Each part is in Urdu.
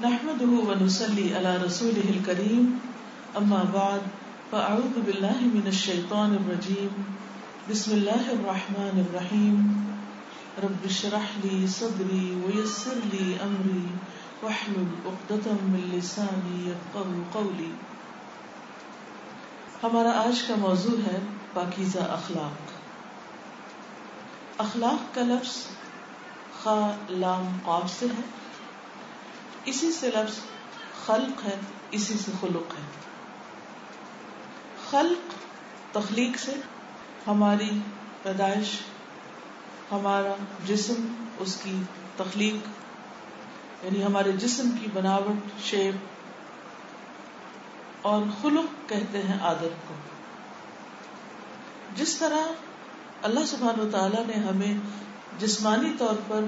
نحمده ونصلي على رسوله الكريم اما بعد فاعوذ بالله من الشيطان الرجيم بسم الله الرحمن الرحيم رب اشرح لي صدري ويسر لي امري واحلل عقدة من لساني يفقهوا قولي. ہمارا آج کا موضوع ہے پاکیزہ اخلاق. اخلاق کا لفظ خا لام قاف سے ہے، اسی سے لفظ خلق ہے، اسی سے خلق ہے. خلق تخلیق سے، ہماری پیدائش، ہمارا جسم، اس کی تخلیق یعنی ہمارے جسم کی بناوٹ، شیپ. اور خلق کہتے ہیں عادت کو. جس طرح اللہ سبحانہ وتعالی نے ہمیں جسمانی طور پر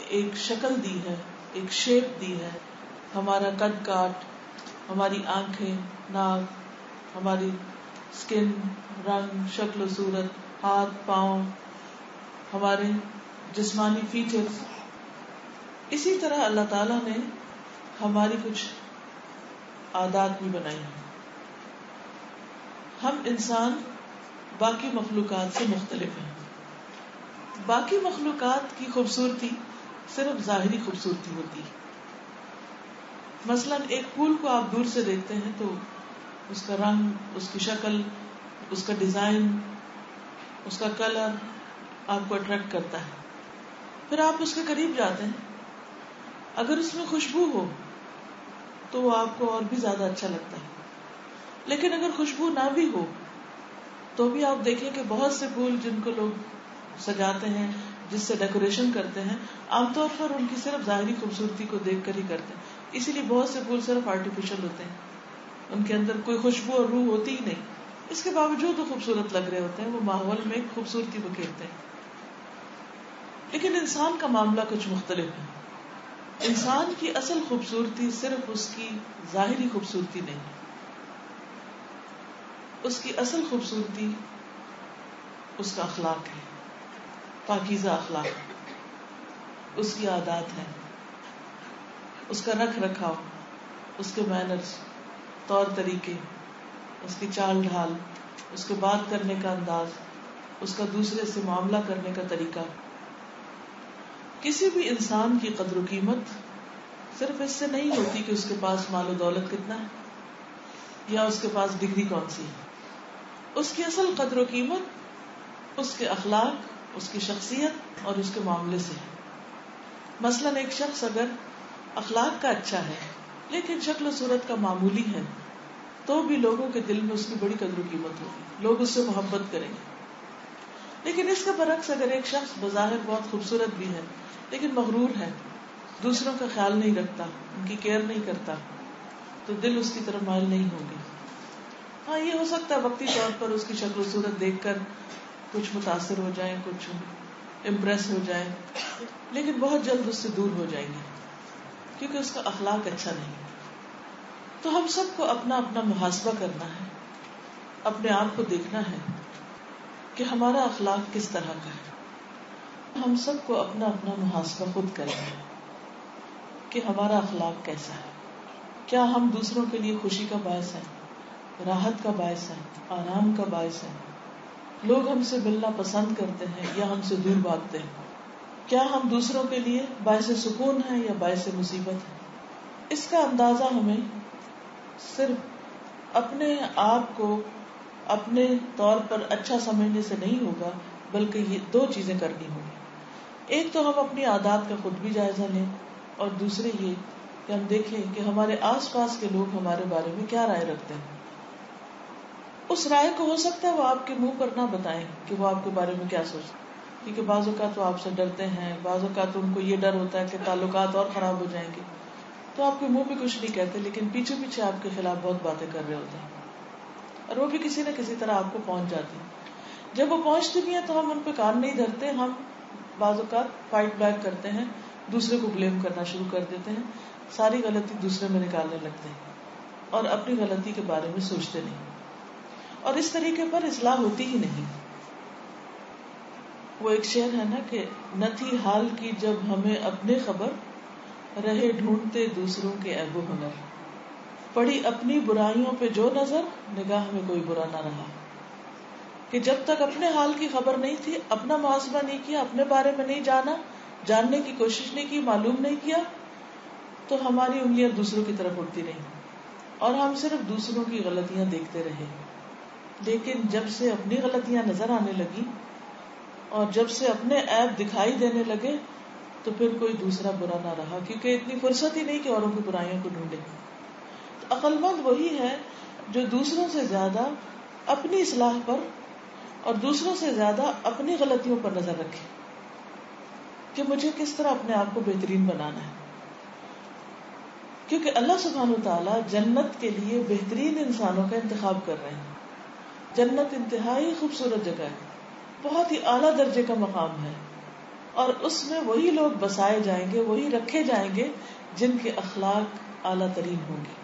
ایک شکل دی ہے، ایک شیپ دی ہے، ہمارا قد کاٹ، ہماری آنکھیں، ناک، ہماری سکن، رنگ، شکل و صورت، ہاتھ، پاؤں، ہمارے جسمانی فیچرز، اسی طرح اللہ تعالیٰ نے ہماری کچھ عادات بھی بنائی ہیں. ہم انسان باقی مخلوقات سے مختلف ہیں. باقی مخلوقات کی خوبصورتی صرف ظاہری خوبصورتی ہوتی ہے. مثلا ایک پھول کو آپ دور سے دیکھتے ہیں تو اس کا رنگ، اس کی شکل، اس کا ڈیزائن، اس کا کلر آپ کو اٹریکٹ کرتا ہے. پھر آپ اس کے قریب جاتے ہیں، اگر اس میں خوشبو ہو تو وہ آپ کو اور بھی زیادہ اچھا لگتا ہے. لیکن اگر خوشبو نہ بھی ہو تو بھی آپ دیکھیں کہ بہت سے پھول جن کو لوگ سجاتے ہیں، جس سے ڈیکوریشن کرتے ہیں، عام طور پر ان کی صرف ظاہری خوبصورتی کو دیکھ کر ہی کرتے ہیں. اسی لیے بہت سے پھول صرف آرٹیفیشل ہوتے ہیں، ان کے اندر کوئی خوشبو اور روح ہوتی ہی نہیں. اس کے باوجود وہ خوبصورت لگ رہے ہوتے ہیں، وہ ماحول میں خوبصورتی بکھیرتے ہیں. لیکن انسان کا معاملہ کچھ مختلف ہے. انسان کی اصل خوبصورتی صرف اس کی ظاہری خوبصورتی نہیں، اس کی اصل خوبصورتی اس کا اخلاق ہے، پاکیزہ اخلاق، اس کی عادات ہے، اس کا رکھ رکھاؤ، اس کے مینرز، طور طریقے، اس کی چال ڈھال، اس کے بات کرنے کا انداز، اس کا دوسرے سے معاملہ کرنے کا طریقہ. کسی بھی انسان کی قدر و قیمت صرف اس سے نہیں ہوتی کہ اس کے پاس مال و دولت کتنا ہے یا اس کے پاس ڈگری کون سی ہے. اس کی اصل قدر و قیمت اس کے اخلاق، اس کی شخصیت اور اس کے معاملے سے ہے. مثلا ایک شخص اگر اخلاق کا اچھا ہے لیکن شکل و صورت کا معمولی ہے تو بھی لوگوں کے دل میں اس کی بڑی قدر و قیمت ہوگی، لوگ اس سے محبت کریں گے. لیکن اس کے برعکس اگر ایک شخص بظاہر بہت خوبصورت بھی ہے لیکن مغرور ہے، دوسروں کا خیال نہیں رکھتا، ان کی کیئر نہیں کرتا، تو دل اس کی طرف مائل نہیں ہوگی. ہاں یہ ہو سکتا ہے وقتی طور پر اس کی شکل و صورت دیکھ کر کچھ متاثر ہو جائیں، کچھ امپریس ہو جائیں، لیکن بہت جلد اس سے دور ہو جائیں گے کیونکہ اس کا اخلاق اچھا نہیں. تو ہم سب کو اپنا اپنا محاسبہ کرنا ہے، اپنے آپ کو دیکھنا ہے کہ ہمارا اخلاق کس طرح کا ہے. ہم سب کو اپنا اپنا محاسبہ خود کرنا ہے کہ ہمارا اخلاق کیسا ہے. کیا ہم دوسروں کے لیے خوشی کا باعث ہیں، راحت کا باعث ہیں، آرام کا باعث ہیں؟ لوگ ہم سے ملنا پسند کرتے ہیں یا ہم سے دور بھاگتے ہیں؟ کیا ہم دوسروں کے لیے باعث سکون ہیں یا باعث مصیبت ہیں؟ اس کا اندازہ ہمیں صرف اپنے آپ کو اپنے طور پر اچھا سمجھنے سے نہیں ہوگا، بلکہ یہ دو چیزیں کرنی ہوگی. ایک تو ہم اپنی عادات کا خود بھی جائزہ لیں، اور دوسرے یہ کہ ہم دیکھیں کہ ہمارے آس پاس کے لوگ ہمارے بارے میں کیا رائے رکھتے ہیں. اس رائے کو ہو سکتا ہے وہ آپ کے منہ پر نہ بتائیں کہ وہ آپ کے بارے میں کیا سوچتے ہیں، کیونکہ بعض اوقات وہ آپ سے ڈرتے ہیں، بعض اوقات ان کو یہ ڈر ہوتا ہے کہ تعلقات اور خراب ہو جائیں گے، تو آپ کے منہ پہ کچھ نہیں کہتے لیکن پیچھے پیچھے آپ کے خلاف بہت باتیں کر رہے ہوتے ہیں، اور وہ بھی کسی نہ کسی طرح آپ کو پہنچ جاتی ہیں. جب وہ پہنچتی بھی ہیں تو ہم ان پہ کان نہیں دھرتے، ہم بعض اوقات فائٹ بیک کرتے ہیں، دوسرے کو بلیم کرنا شروع کر دیتے ہیں، ساری غلطی دوسرے میں نکالنے لگتے ہیں اور اپنی غلطی کے بارے میں سوچتے نہیں. اور اس طریقے پر اصلاح ہوتی ہی نہیں. وہ ایک شعر ہے نا کہ نہ تھی حال کی جب ہمیں اپنے خبر، رہے ڈھونڈتے دوسروں کے عیب و ہنر. پڑی اپنی برائیوں پہ جو نظر نگاہ میں کوئی برا نہ رہا. کہ جب تک اپنے حال کی خبر نہیں تھی، اپنا محاسبہ نہیں کیا، اپنے بارے میں نہیں جانا، جاننے کی کوشش نہیں کی، معلوم نہیں کیا، تو ہماری انگلیاں دوسروں کی طرف اٹھتی رہیں اور ہم صرف دوسروں کی غلطیاں دیکھتے رہے. لیکن جب سے اپنی غلطیاں نظر آنے لگی اور جب سے اپنے عیب دکھائی دینے لگے تو پھر کوئی دوسرا برا نہ رہا، کیونکہ اتنی فرصت ہی نہیں کہ اوروں کی برائیوں کو ڈھونڈے. تو عقل مند وہی ہے جو دوسروں سے زیادہ اپنی اصلاح پر اور دوسروں سے زیادہ اپنی غلطیوں پر نظر رکھے کہ مجھے کس طرح اپنے آپ کو بہترین بنانا ہے. کیونکہ اللہ سبحانہ وتعالی جنت کے لیے بہترین انسانوں کا انتخاب کر رہے ہیں. جنت انتہائی خوبصورت جگہ ہے، بہت ہی اعلیٰ درجے کا مقام ہے، اور اس میں وہی لوگ بسائے جائیں گے، وہی رکھے جائیں گے جن کے اخلاق اعلیٰ ترین ہوں گے.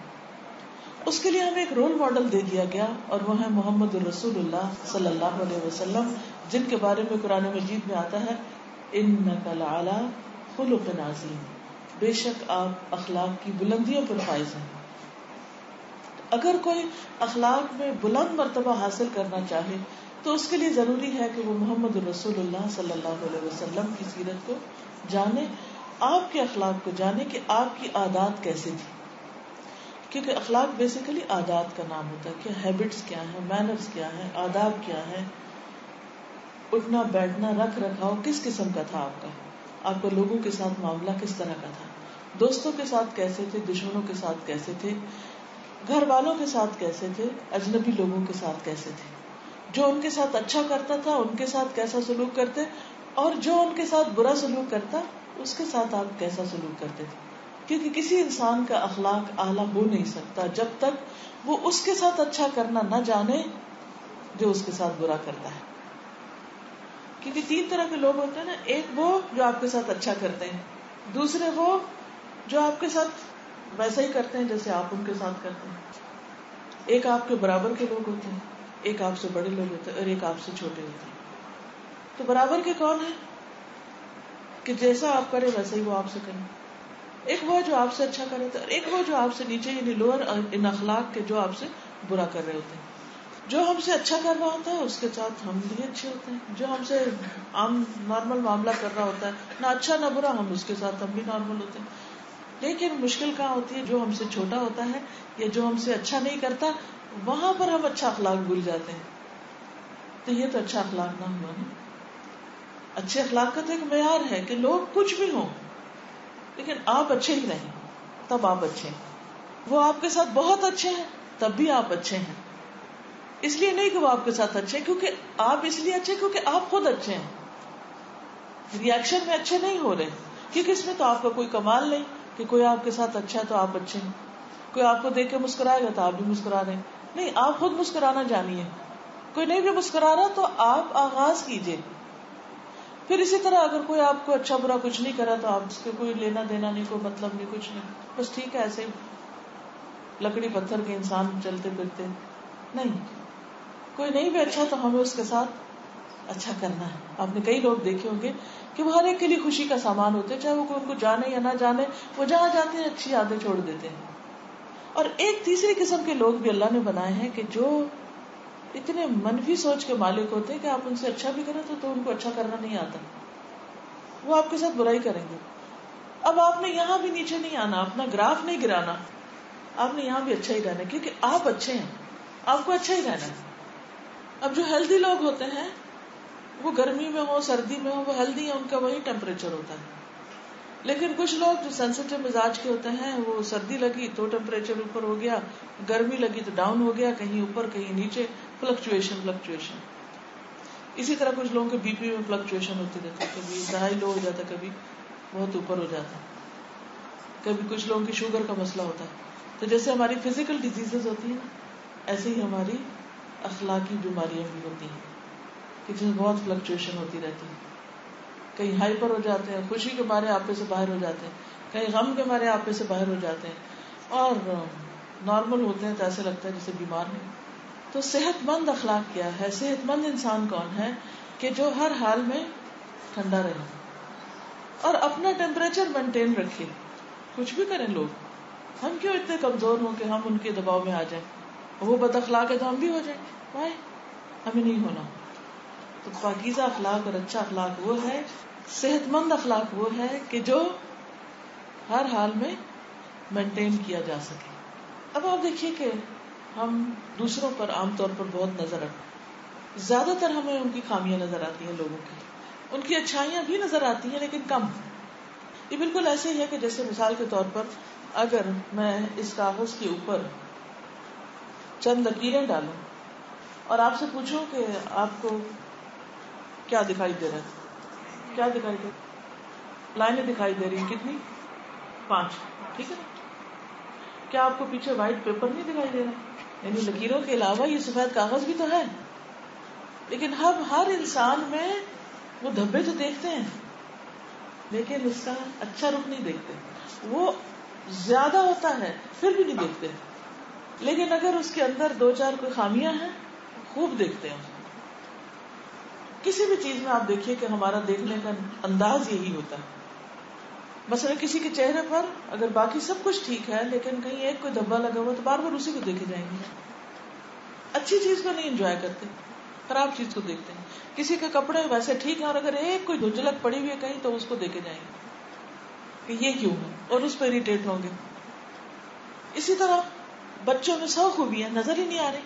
اس کے لیے ہمیں ایک رول ماڈل دے دیا گیا اور وہ ہے محمد الرسول اللہ صلی اللہ علیہ وسلم، جن کے بارے میں قرآن مجید میں آتا ہے انک لعلی خلق عظیم، بے شک آپ اخلاق کی بلندیوں پر فائز ہیں. اگر کوئی اخلاق میں بلند مرتبہ حاصل کرنا چاہے تو اس کے لیے ضروری ہے کہ وہ محمد الرسول اللہ صلی اللہ علیہ وسلم کی سیرت کو جانے، آپ کے اخلاق کو جانے کہ آپ کی عادات کیسے تھی. کیونکہ اخلاق بیسیکلی عادات کا نام ہوتا ہے کہ ہیبٹس کیا ہیں، مینرز کیا ہیں، آداب کیا ہیں، اٹھنا بیٹھنا رکھ رکھاؤ کس قسم کا تھا آپ کا لوگوں کے ساتھ معاملہ کس طرح کا تھا، دوستوں کے ساتھ کیسے تھے، دشمنوں کے ساتھ کیسے تھے، گھر والوں کے ساتھ کیسے تھے، اجنبی لوگوں کے ساتھ کیسے تھے، جو ان کے ساتھ اچھا کرتا تھا ان کے ساتھ کیسا سلوک کرتے، اور جو ان کے ساتھ برا سلوک کرتا اس کے ساتھ آپ کیسا سلوک کرتے تھے. کیونکہ کسی انسان کا اخلاق اعلیٰ ہو نہیں سکتا جب تک وہ اس کے ساتھ اچھا کرنا نہ جانے جو اس کے ساتھ برا کرتا ہے. کیونکہ 3 طرح کے لوگ ہوتے ہیں نا، ایک وہ جو آپ کے ساتھ اچھا کرتے ہیں، دوسرے وہ جو آپ کے ساتھ ویسا ہی کرتے ہیں جیسے آپ ان کے ساتھ کرتے ہیں، ایک آپ کے برابر کے لوگ ہوتے ہیں، ایک آپ سے بڑے لوگ ہوتے ہیں اور ایک آپ سے چھوٹے ہوتے ہیں. تو برابر کے کون ہیں کہ جیسا آپ کرے ویسا ہی وہ آپ سے کریں. ایک وہ جو آپ سے اچھا کر رہے تھے اور ایک وہ جو آپ سے نیچے یعنی لوور ان اخلاق کے جو آپ سے برا کر رہے ہوتے ہیں. جو ہم سے اچھا کر رہا ہوتا ہے اس کے ساتھ ہم بھی اچھے ہوتے ہیں، جو ہم سے عام نارمل معاملہ کر رہا ہوتا ہے نہ اچھا نہ برا، ہم اس کے ساتھ ہم بھی نارمل ہوتے ہیں. لیکن مشکل کہاں ہوتی ہے، جو ہم سے چھوٹا ہوتا ہے یا جو ہم سے اچھا نہیں کرتا وہاں پر ہم اچھا اخلاق بھول جاتے ہیں. تو یہ تو اچھا اخلاق نہ ہوا نا. اچھے اخلاق کا تو ایک معیار ہے کہ لوگ کچھ بھی ہوں لیکن آپ اچھے ہی رہیں تب آپ اچھے ہیں. وہ آپ کے ساتھ بہت اچھے ہیں تب بھی آپ اچھے ہیں. اس لیے نہیں کہ وہ آپ کے ساتھ اچھے ہیں، کیونکہ آپ اس لیے اچھے کیونکہ آپ خود اچھے ہیں. ریئیکشن میں اچھے نہیں ہو رہے کیونکہ اس میں تو آپ کا کوئی کمال نہیں کہ کوئی آپ کے ساتھ اچھا ہے تو آپ اچھے ہیں. کوئی آپ کو دیکھ کے مسکرائے گا تو آپ بھی مسکرا رہے ہیں. نہیں، آپ خود مسکرانا جانیے. کوئی نہیں بھی مسکرا رہا تو آپ آغاز کیجئے. پھر اسی طرح اگر کوئی آپ کو اچھا برا کچھ نہیں کرا تو آپ اس کے کوئی لینا دینا نہیں، کوئی مطلب نہیں، کچھ نہیں، بس ٹھیک ہے ایسے لکڑی پتھر کے انسان چلتے پھرتے. نہیں، کوئی نہیں بھی اچھا تو ہمیں اس کے ساتھ اچھا کرنا ہے. آپ نے کئی لوگ دیکھے ہوں گے کہ وہ ہر ایک کے لیے خوشی کا سامان ہوتے ہیں، چاہے وہ کوئی ان کو جانے یا نہ جانے، وہ جہاں جاتے ہیں اچھی عادتیں چھوڑ دیتے ہیں. اور ایک تیسری قسم کے لوگ بھی اللہ نے بنائے ہیں کہ جو اتنے منفی سوچ کے مالک ہوتے ہیں کہ آپ ان سے اچھا بھی کریں تو ان کو اچھا کرنا نہیں آتا، وہ آپ کے ساتھ برائی کریں گے. اب آپ نے یہاں بھی نیچے نہیں آنا، اپنا گراف نہیں گرانا، آپ نے یہاں بھی اچھا ہی رہنا کیونکہ آپ اچھے ہیں، آپ کو اچھا ہی رہنا ہے. اب جو ہیلدی لوگ ہوتے ہیں وہ گرمی میں ہو سردی میں ہو وہ ہیلدی ہیں، ان کا وہی ٹیمپریچر ہوتا ہے. لیکن کچھ لوگ جو سینسیٹیو مزاج کے ہوتے ہیں وہ سردی لگی تو ٹیمپریچر اوپر ہو گیا، گرمی لگی تو ڈاؤن ہو گیا، کہیں اوپر کہیں نیچے، فلکچویشن. اسی طرح کچھ لوگوں کے بی پی میں فلکچویشن ہوتی رہتی ہے، کبھی انتہائی لو ہو جاتا ہے، کبھی بہت اوپر ہو جاتا ہے، کبھی کچھ لوگوں کی شوگر کا مسئلہ ہوتا ہے. تو جیسے ہماری فزیکل ڈیزیزز ہوتی ہیں ایسے ہی ہماری اخلاقی بیماریاں بھی ہوتی ہیں کہ جس میں بہت فلکچویشن ہوتی رہتی ہے. کہیں ہائپر ہو جاتے ہیں، خوشی کے مارے آپے سے باہر ہو جاتے ہیں، کہیں غم کے مارے آپے سے باہر ہو جاتے ہیں، اور نارمل ہوتے ہیں تو ایسے لگتا ہے جیسے بیمار ہیں. تو صحت مند اخلاق کیا ہے؟ صحت مند انسان کون ہے کہ جو ہر حال میں ٹھنڈا رہے اور اپنا ٹیمپریچر مینٹین رکھے. کچھ بھی کریں لوگ, ہم کیوں اتنے کمزور ہوں کہ ہم ان کے دباؤ میں آ جائیں. وہ بد اخلاق ہے تو ہم بھی ہو جائیں, وائے ہمیں نہیں ہونا. تو پاکیزہ اخلاق اور اچھا اخلاق وہ ہے, صحت مند اخلاق وہ ہے کہ جو ہر حال میں مینٹین کیا جا سکے. اب آپ دیکھیے کہ ہم دوسروں پر عام طور پر بہت نظر رکھتے ہیں, زیادہ تر ہمیں ان کی خامیاں نظر آتی ہیں لوگوں کی, ان کی اچھائیاں بھی نظر آتی ہیں لیکن کم. یہ بالکل ایسے ہی ہے کہ جیسے مثال کے طور پر اگر میں اس کاغذ کے اوپر چند لکیریں ڈالوں اور آپ سے پوچھوں کہ آپ کو کیا دکھائی دے رہا ہے, کیا دکھائی دے رہا ہے؟ لائنیں دکھائی دے رہی ہیں, کتنی؟ 5, ٹھیک ہے نا. کیا آپ کو پیچھے وائٹ پیپر نہیں دکھائی دے رہا؟ یعنی لکیروں کے علاوہ یہ سفید کاغذ بھی تو ہے, لیکن ہم ہر انسان میں وہ دھبے تو دیکھتے ہیں لیکن اس کا اچھا رخ نہیں دیکھتے. وہ زیادہ ہوتا ہے پھر بھی نہیں دیکھتے, لیکن اگر اس کے اندر 2-4 کوئی خامیاں ہیں خوب دیکھتے ہیں. کسی بھی چیز میں آپ دیکھیے کہ ہمارا دیکھنے کا انداز یہی ہوتا ہے. مثلا کسی کے چہرے پر اگر باقی سب کچھ ٹھیک ہے لیکن کہیں ایک کوئی دھبا لگا ہوا تو بار بار اسی کو دیکھے جائیں گے. اچھی چیز کو نہیں انجوائے کرتے, خراب چیز کو دیکھتے ہیں. کسی کے کپڑے ویسے ٹھیک ہیں اور اگر ایک کوئی دھجلک پڑی ہوئی ہے کہیں تو اس کو دیکھے جائیں گے کہ یہ کیوں ہے, اور اس پہ اریٹیٹ ہوں گے. اسی طرح بچوں میں 100 خوبیاں نظر ہی نہیں آ رہی,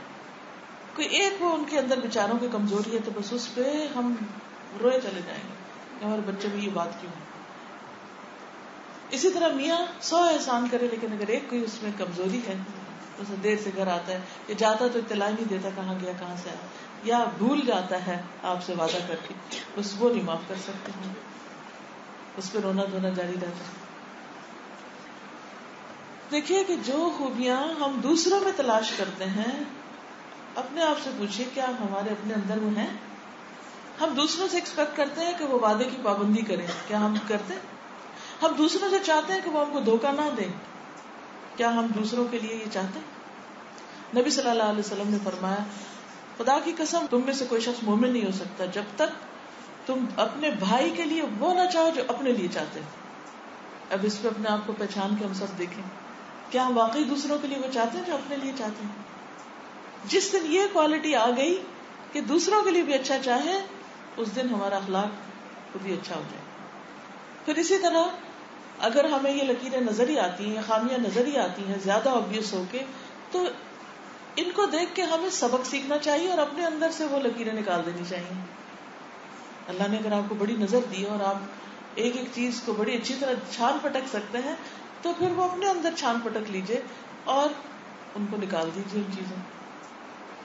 کوئی ایک وہ ان کے اندر بیچاروں کی کمزوری ہے تو بس اس پہ ہم روئے چلے جائیں گے کہ ہمارے بچے میں یہ بات کیوں ہے. اسی طرح میاں 100 احسان کرے لیکن اگر ایک کوئی اس میں کمزوری ہے تو اسے دیر سے گھر آتا ہے, یہ جاتا تو اطلاع نہیں دیتا کہاں گیا کہاں سے آیا, یا بھول جاتا ہے آپ سے وعدہ کر کے, بس وہ نہیں معاف کر سکتے ہیں, اس پہ رونا دھونا جاری رہتا ہے. دیکھیے کہ جو خوبیاں ہم دوسروں میں تلاش کرتے ہیں اپنے آپ سے پوچھیے کیا ہمارے اپنے اندر وہ ہیں. ہم دوسروں سے ایکسپیکٹ کرتے ہیں کہ وہ وعدے کی پابندی کریں, کیا ہم کرتے ہیں؟ ہم دوسروں سے چاہتے ہیں کہ وہ ہم کو دھوکہ نہ دیں, کیا ہم دوسروں کے لیے یہ چاہتے ہیں؟ نبی صلی اللہ علیہ وسلم نے فرمایا خدا کی قسم تم میں سے کوئی شخص مومن نہیں ہو سکتا جب تک تم اپنے بھائی کے لیے وہ نہ چاہو جو اپنے لیے چاہتے. اب اس پہ اپنے آپ کو پہچان کے ہم سب دیکھیں, کیا ہم واقعی دوسروں کے لیے وہ چاہتے ہیں جو اپنے لیے چاہتے ہیں؟ جس دن یہ کوالٹی آ گئی کہ دوسروں کے لیے بھی اچھا چاہے, اس دن ہمارا اخلاق خود ہی اچھا ہو جائے. پھر اسی طرح اگر ہمیں یہ لکیریں نظر ہی آتی ہیں یا خامیاں نظر ہی آتی ہیں زیادہ obvious ہو کے, تو ان کو دیکھ کے ہمیں سبق سیکھنا چاہیے اور اپنے اندر سے وہ لکیریں نکال دینی چاہیے. اللہ نے اگر آپ کو بڑی نظر دی اور آپ ایک ایک چیز کو بڑی اچھی طرح چھان پٹک سکتے ہیں تو پھر وہ اپنے اندر چھان پٹک لیجئے اور ان کو نکال دیجئے. ان چیزوں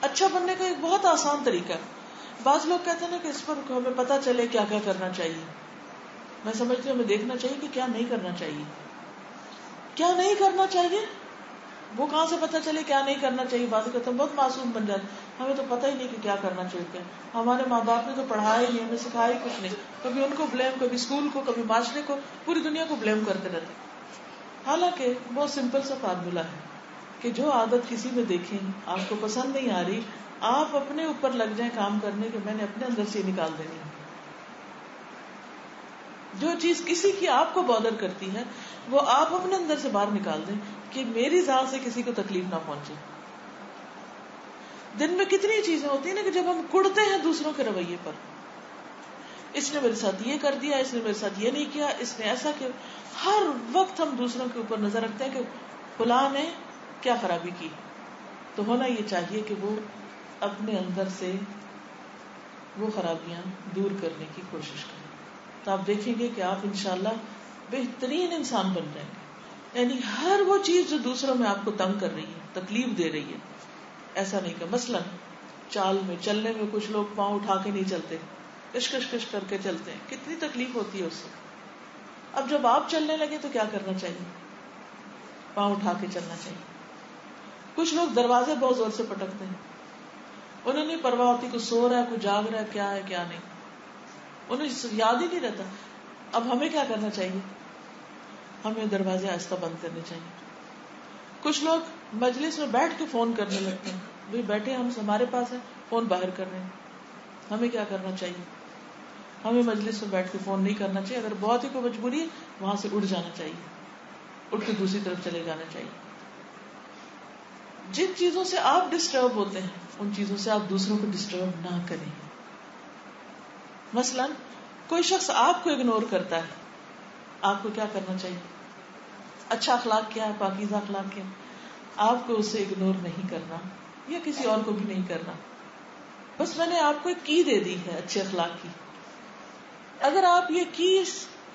اچھا بننے کا ایک بہت آسان طریقہ ہے. بعض لوگ کہتے ہیں نا کہ اس پر ہمیں پتا چلے کیا کیا کرنا چاہیے. میں سمجھتی ہوں ہمیں دیکھنا چاہیے کہ کیا نہیں کرنا چاہیے. کیا نہیں کرنا چاہیے وہ کہاں سے پتا چلے کیا نہیں کرنا چاہیے؟ بعض کہتے ہیں بہت معصوم بن جاتے, ہمیں تو پتہ ہی نہیں کہ کیا کرنا چاہیے. ہمارے ماں باپ نے تو پڑھایا ہی نہیں, ہمیں سکھایا ہی کچھ نہیں. کبھی ان کو بلیم, کبھی اسکول کو, کبھی معاشرے کو, پوری دنیا کو بلیم کرتے رہتے. حالانکہ بہت سمپل سا فارمولا ہے کہ جو عادت کسی میں دیکھیں آپ کو پسند نہیں آ رہی, آپ اپنے اوپر لگ جائیں کام کرنے کے میں نے اپنے اندر سے نکال دینی ہے. جو چیز کسی کی آپ کو بادر کرتی ہے وہ آپ اپنے اندر سے باہر نکال دیں کہ میری ذات سے کسی کو تکلیف نہ پہنچے. دن میں کتنی چیزیں ہوتی ہیں نا کہ جب ہم کڑتے ہیں دوسروں کے رویے پر, اس نے میرے ساتھ یہ کر دیا, اس نے میرے ساتھ یہ نہیں کیا, اس نے ایسا کیا. ہر وقت ہم دوسروں کے اوپر نظر رکھتے ہیں کہ فلاں نے کیا خرابی کی. تو ہونا یہ چاہیے کہ وہ اپنے اندر سے وہ خرابیاں دور کرنے کی کوشش کریں. تو آپ دیکھیں گے کہ آپ انشاءاللہ بہترین انسان بن جائیں گے. یعنی ہر وہ چیز جو دوسروں میں آپ کو تنگ کر رہی ہے, تکلیف دے رہی ہے, ایسا نہیں کہ مثلا چال میں چلنے میں کچھ لوگ پاؤں اٹھا کے نہیں چلتے, کش کر کے چلتے ہیں, کتنی تکلیف ہوتی ہے اس سے. اب جب آپ چلنے لگے تو کیا کرنا چاہیے؟ پاؤں اٹھا کے چلنا چاہیے. کچھ لوگ دروازے بہت زور سے پٹکتے ہیں, انہیں نہیں پرواہ ہوتی کہ سو رہا ہے, کوئی جاگ رہا ہے, کیا ہے کیا نہیں, انہیں یاد ہی نہیں رہتا. اب ہمیں کیا کرنا چاہیے؟ ہمیں دروازے آہستہ بند کرنے چاہیے. کچھ لوگ مجلس میں بیٹھ کے فون کرنے لگتے ہیں, بھائی بیٹھے ہم ہمارے پاس ہے, فون باہر کر رہے ہیں. ہمیں کیا کرنا چاہیے؟ ہمیں مجلس میں بیٹھ کے فون نہیں کرنا چاہیے. اگر بہت ہی کوئی مجبوری ہے وہاں سے اٹھ جانا چاہیے. اٹھ کے دوسری طرف چلے جانا چاہیے. جن چیزوں سے آپ ڈسٹرب ہوتے ہیں ان چیزوں سے آپ دوسروں کو ڈسٹرب نہ کریں. مثلا کوئی شخص آپ کو اگنور کرتا ہے, آپ کو کیا کرنا چاہیے؟ اچھا اخلاق کیا ہے, پاکیزہ اخلاق کیا ہے؟ آپ کو اسے اگنور نہیں کرنا یا کسی اور کو بھی نہیں کرنا. بس میں نے آپ کو ایک کی دے دی ہے اچھے اخلاق کی. اگر آپ یہ کی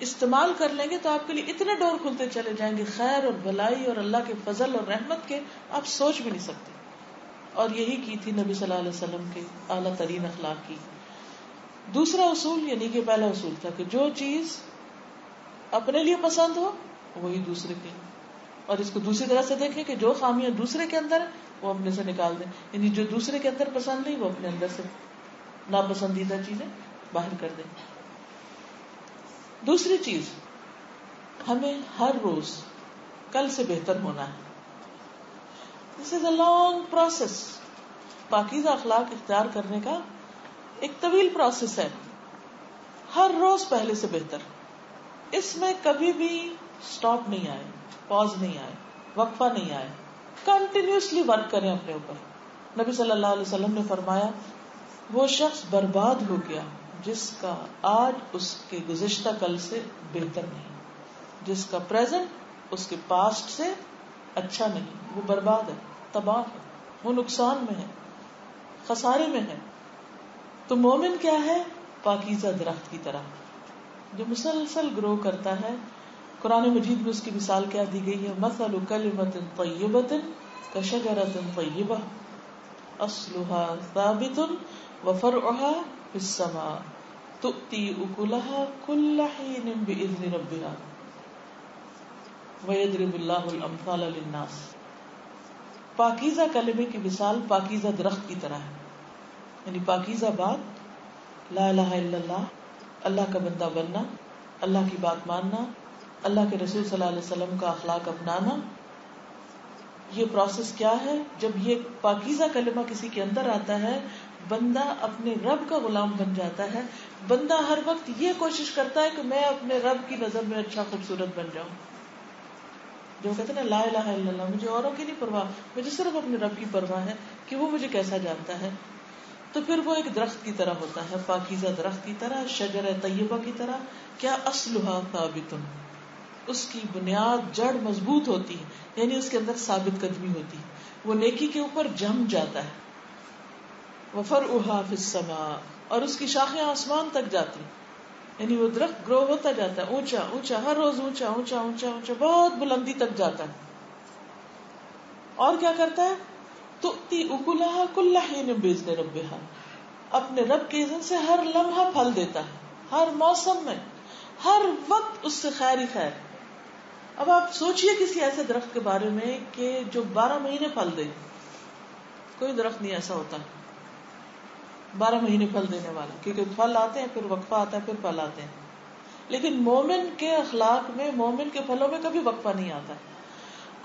استعمال کر لیں گے تو آپ کے لیے اتنے ڈور کھلتے چلے جائیں گے خیر اور بھلائی اور اللہ کے فضل اور رحمت کے, آپ سوچ بھی نہیں سکتے. اور یہی کی تھی نبی صلی اللہ علیہ وسلم کے اعلیٰ ترین اخلاق کی. دوسرا اصول یعنی کہ پہلا اصول تھا کہ جو چیز اپنے لیے پسند ہو وہی دوسرے کے, اور اس کو دوسری طرح سے دیکھیں کہ جو خامیاں دوسرے کے اندر وہ اپنے سے نکال دیں, یعنی جو دوسرے کے اندر پسند نہیں وہ اپنے اندر سے ناپسندیدہ چیزیں باہر کر دیں. دوسری چیز, ہمیں ہر روز کل سے بہتر ہونا ہے. دس از اے لانگ پروسیس. پاکیزہ اخلاق اختیار کرنے کا ایک طویل پروسیس ہے. ہر روز پہلے سے بہتر. اس میں کبھی بھی سٹاپ نہیں آئے, پاز نہیں آئے, وقفہ نہیں آئے. کنٹینیوسلی ورک کریں اپنے اوپر. نبی صلی اللہ علیہ وسلم نے فرمایا وہ شخص برباد ہو گیا جس کا آج اس کے گزشتہ کل سے بہتر نہیں, جس کا پریزنٹ اس کے پاسٹ سے اچھا نہیں. وہ برباد ہے, تباہ ہے, وہ نقصان میں ہے, خسارے میں ہے. تو مومن کیا ہے؟ پاکیزہ درخت کی طرح جو مسلسل گرو کرتا ہے. قرآن مجید میں اس کی مثال کیا دی گئی ہے؟ مثل کلمۃ طیبۃ کشجرۃ طیبہ اصلها ثابت وفرعها فی السماء تؤتی اکلها کل حین باذن ربها ویضرب اللہ الامثال للناس. پاکیزہ کلمے کی مثال پاکیزہ درخت کی طرح ہے, یعنی پاکیزہ بات, لا الہ الا اللہ, اللہ کا بندہ بننا, اللہ کی بات ماننا, اللہ کے رسول صلی اللہ علیہ وسلم کا اخلاق اپنانا. یہ پروسیس کیا ہے؟ جب یہ پاکیزہ کلمہ کسی کے اندر آتا ہے بندہ اپنے رب کا غلام بن جاتا ہے. بندہ ہر وقت یہ کوشش کرتا ہے کہ میں اپنے رب کی نظر میں اچھا خوبصورت بن جاؤں. جو کہتے ہیں نا لا الہ الا اللہ, مجھے اوروں کی نہیں پرواہ, مجھے صرف اپنے رب کی پرواہ ہے کہ وہ مجھے کیسا جانتا ہے. تو پھر وہ ایک درخت کی طرح ہوتا ہے, پاکیزہ درخت کی طرح, شجرہ طیبہ کی طرح. کیا اصلها ثابت, اس کی بنیاد جڑ مضبوط ہوتی ہے, یعنی اس کے اندر ثابت قدمی ہوتی ہے, وہ نیکی کے اوپر جم جاتا ہے. وفرعها فی السماء, اور اس کی شاخیں آسمان تک جاتی, یعنی وہ درخت گرو ہوتا جاتا ہے, اونچا اونچا, ہر روز اونچا اونچا اونچا اونچا, بہت بلندی تک جاتا ہے. اور کیا کرتا ہے؟ تؤتی اکلها کل حین باذن ربها, اپنے رب کے اذن سے ہر لمحہ پھل دیتا ہے, ہر موسم میں, ہر وقت اس سے خیر ہی خیر. اب آپ سوچئے کسی ایسے درخت کے بارے میں کہ جو 12 مہینے پھل دے. کوئی درخت نہیں ایسا ہوتا 12 مہینے پھل دینے والا, کیونکہ پھل آتے ہیں پھر وقفہ آتا ہے پھر پھل آتے ہیں. لیکن مومن کے اخلاق میں, مومن کے پھلوں میں کبھی وقفہ نہیں آتا.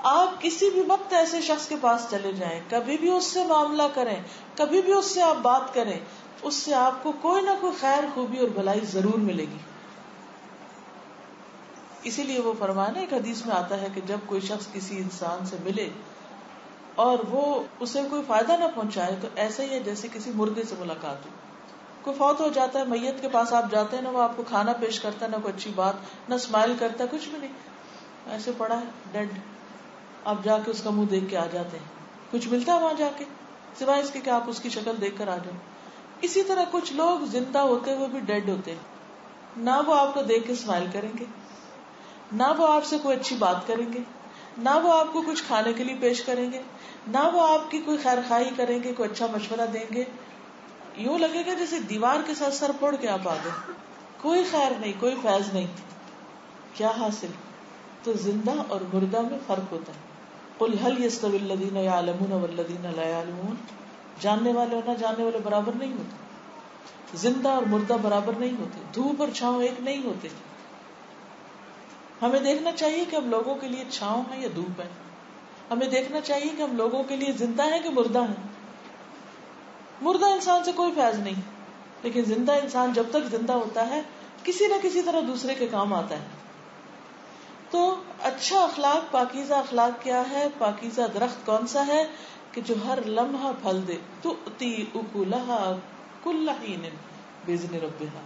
آپ کسی بھی وقت ایسے شخص کے پاس چلے جائیں, کبھی بھی اس سے معاملہ کریں, کبھی بھی اس سے آپ بات کریں, اس سے آپ کو کوئی نہ کوئی خیر خوبی اور بھلائی ضرور ملے گی. اسی لیے وہ فرمانا ایک حدیث میں آتا ہے کہ جب کوئی شخص کسی انسان سے ملے اور وہ اسے کوئی فائدہ نہ پہنچائے تو ایسا ہی ہے جیسے کسی مردے سے ملاقات ہو. کوئی فوت ہو جاتا ہے, میت کے پاس آپ جاتے ہیں نا, وہ آپ کو کھانا پیش کرتا ہے, نہ کوئی اچھی بات, نہ اسمائل کرتا ہے, کچھ بھی نہیں, ایسے پڑا ہے ڈیڈ. آپ جا کے اس کا منہ دیکھ کے آ جاتے ہیں. کچھ ملتا ہے وہاں جا کے سوائے اس کے کہ آپ اس کی شکل دیکھ کر آ جائیں. اسی طرح کچھ لوگ زندہ ہوتے ہوئے بھی ڈیڈ ہوتے ہیں, نہ وہ آپ کو دیکھ کے اسمائل کریں گے, نہ وہ آپ سے کوئی اچھی بات کریں گے, نہ وہ آپ کو کچھ کھانے کے لیے پیش کریں گے, نہ وہ آپ کی کوئی خیر خواہی کریں گے, کوئی اچھا مشورہ دیں گے. یوں لگے گا جیسے دیوار کے ساتھ سر پھوڑ کے آپ آ گئے, کوئی خیر نہیں, کوئی فیض نہیں. کیا حاصل؟ تو زندہ اور مردہ میں فرق ہوتا ہے. قل هل يستوي الذين يعلمون والذين لا يعلمون, جاننے والے اور نہ جاننے والے برابر نہیں ہوتے, زندہ اور مردہ برابر نہیں ہوتے, دھوپ اور چھاؤں ایک نہیں ہوتے. ہمیں دیکھنا چاہیے کہ ہم لوگوں کے لیے چھاؤں ہے یا دھوپ ہے. ہمیں دیکھنا چاہیے کہ ہم لوگوں کے لیے زندہ ہیں کہ مردہ ہیں. مردہ انسان سے کوئی فیض نہیں, لیکن زندہ انسان جب تک زندہ ہوتا ہے کسی نہ کسی طرح دوسرے کے کام آتا ہے. تو تو اچھا اخلاق، پاکیزہ اخلاق کیا ہے؟ پاکیزہ درخت کون سا ہے کہ جو ہر لمحہ پھل دے، تؤتی اکلہا کل حین باذن ربہا،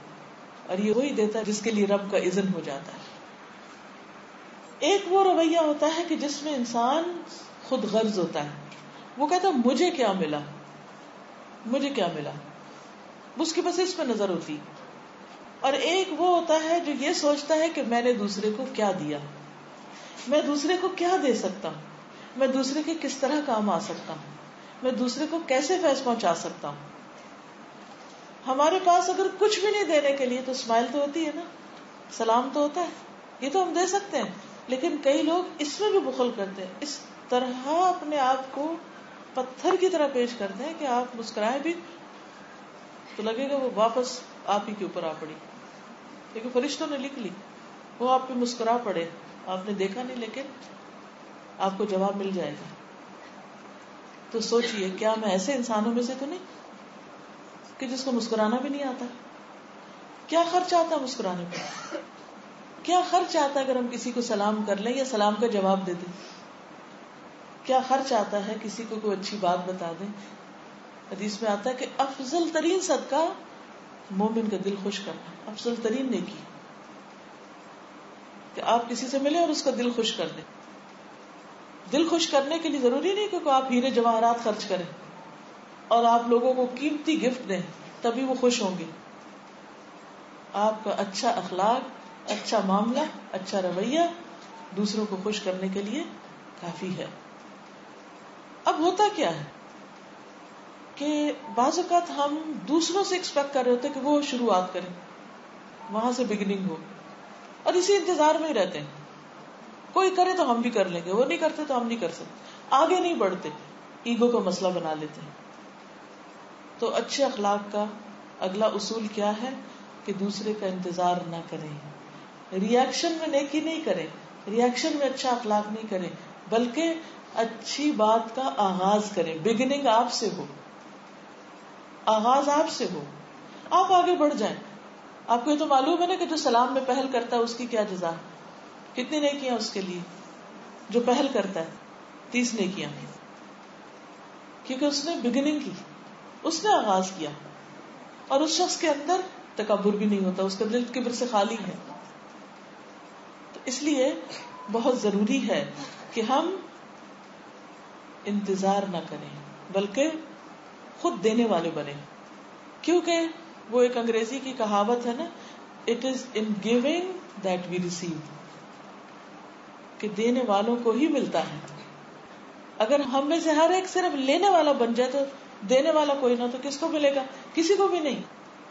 اور یہ وہی دیتا ہے جس کے لیے رب کا اذن ہو جاتا ہے. ایک وہ رویہ ہوتا ہے کہ جس میں انسان خود غرض ہوتا ہے، وہ کہتا ہے مجھے کیا ملا، مجھے کیا ملا، اس کی بس اس پہ نظر ہوتی. اور ایک وہ ہوتا ہے جو یہ سوچتا ہے کہ میں نے دوسرے کو کیا دیا، میں دوسرے کو کیا دے سکتا ہوں، میں دوسرے کے کس طرح کام آ سکتا ہوں، میں دوسرے کو کیسے فیض پہنچا سکتا ہوں. ہمارے پاس اگر کچھ بھی نہیں دینے کے لیے تو اسمائل تو ہوتی ہے نا، سلام تو ہوتا ہے، یہ تو ہم دے سکتے ہیں. لیکن کئی لوگ اس میں بھی بخل کرتے ہیں، اس طرح اپنے آپ کو پتھر کی طرح پیش کرتے ہیں کہ آپ مسکرائیں بھی تو لگے گا وہ واپس آپ ہی کے اوپر آ پڑی، لیکن فرشتوں نے لکھ لی وہ آپ پہ مسکرا پڑے، آپ نے دیکھا نہیں لیکن آپ کو جواب مل جائے گا. تو سوچئے کیا میں ایسے انسانوں میں سے تو نہیں کہ جس کو مسکرانا بھی نہیں آتا؟ کیا خرچ آتا مسکرانے پہ؟ کیا خرچ آتا اگر ہم کسی کو سلام کر لیں یا سلام کا جواب دے دیں؟ کیا خرچ آتا ہے کسی کو کوئی اچھی بات بتا دیں؟ حدیث میں آتا ہے کہ افضل ترین صدقہ مومن کا دل خوش کرنا، افضل ترین نیکی کہ آپ کسی سے ملیں اور اس کا دل خوش کر دیں. دل خوش کرنے کے لیے ضروری نہیں کہ آپ ہیرے جواہرات خرچ کریں اور آپ لوگوں کو قیمتی گفٹ دیں تبھی وہ خوش ہوں گے. آپ کا اچھا اخلاق، اچھا معاملہ، اچھا رویہ دوسروں کو خوش کرنے کے لیے کافی ہے. اب ہوتا کیا ہے کہ بعض اوقات ہم دوسروں سے ایکسپیکٹ کر رہے ہوتے کہ وہ شروعات کریں، وہاں سے بگننگ ہو، اور اسی انتظار میں ہی رہتے ہیں. کوئی کرے تو ہم بھی کر لیں گے، وہ نہیں کرتے تو ہم نہیں کر سکتے، آگے نہیں بڑھتے، ایگو کا مسئلہ بنا لیتے ہیں. تو اچھے اخلاق کا اگلا اصول کیا ہے کہ دوسرے کا انتظار نہ کریں، ری ایکشن میں نیکی نہیں کریں، ری ایکشن میں اچھا اخلاق نہیں کریں، بلکہ اچھی بات کا آغاز کریں. بگننگ آپ سے ہو، آغاز آپ سے ہو، آپ آگے بڑھ جائیں. آپ کو یہ تو معلوم ہے نا کہ جو سلام میں پہل کرتا ہے اس کی کیا جزا، کتنی نیکیاں اس کے لیے. جو پہل کرتا ہے 30 نیکیاں، کیونکہ اس نے بگننگ کی، اس نے آغاز کیا. اور اس شخص کے اندر تکبر بھی نہیں ہوتا، اس کا دل کبر سے خالی ہے. تو اس لیے بہت ضروری ہے کہ ہم انتظار نہ کریں بلکہ خود دینے والے بنے. کیونکہ وہ ایک انگریزی کی کہاوت ہے نا، it is in giving that we receive, کہ دینے والوں کو ہی ملتا ہے. اگر ہم میں سے ہر ایک صرف لینے والا بن جائے تو دینے والا کوئی نہ، تو کس کو ملے گا؟ کسی کو بھی نہیں.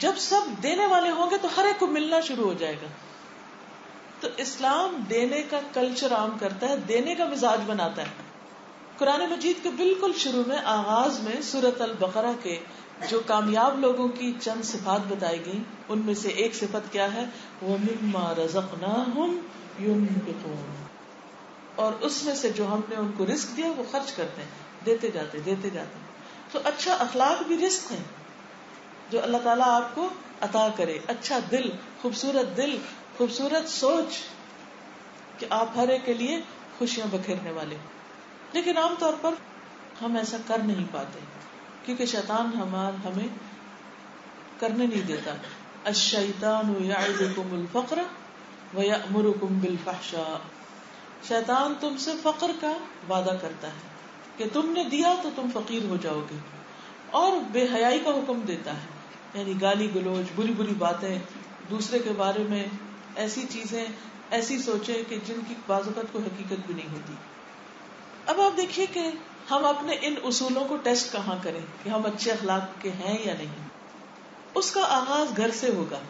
جب سب دینے والے ہوں گے تو ہر ایک کو ملنا شروع ہو جائے گا. تو اسلام دینے کا کلچر عام کرتا ہے، دینے کا مزاج بناتا ہے. قرآن مجید کے بالکل شروع میں آغاز میں سورۃ البقرہ کے جو کامیاب لوگوں کی چند صفات بتائی گئی ان میں سے ایک صفت کیا ہے؟ وَمِمَّا رَزَقْنَاهُمْ يُنْفِقُونَ، اور اس میں سے جو ہم نے ان کو رزق دیا وہ خرچ کرتے ہیں، دیتے جاتے دیتے جاتے. تو اچھا اخلاق بھی رزق ہے جو اللہ تعالیٰ آپ کو عطا کرے. اچھا دل، خوبصورت سوچ کہ آپ ہر ایک کے لیے خوشیاں بکھیرنے والے. لیکن عام طور پر ہم ایسا کر نہیں پاتے کیونکہ شیطان ہمیں کرنے نہیں دیتا. الشیطان یعدکم الفقر ویأمرکم بالفحشاء، شیطان تم سے فقر کا وعدہ کرتا ہے کہ تم نے دیا تو تم فقیر ہو جاؤ گے، اور بے حیائی کا حکم دیتا ہے، یعنی گالی گلوچ، بری بری باتیں، دوسرے کے بارے میں ایسی چیزیں، ایسی سوچیں کہ جن کی بعض اوقات کوئی حقیقت بھی نہیں ہوتی. اب آپ دیکھیے کہ ہم اپنے ان اصولوں کو ٹیسٹ کہاں کریں کہ ہم اچھے اخلاق کے ہیں یا نہیں. اس کا آغاز گھر سے ہوگا.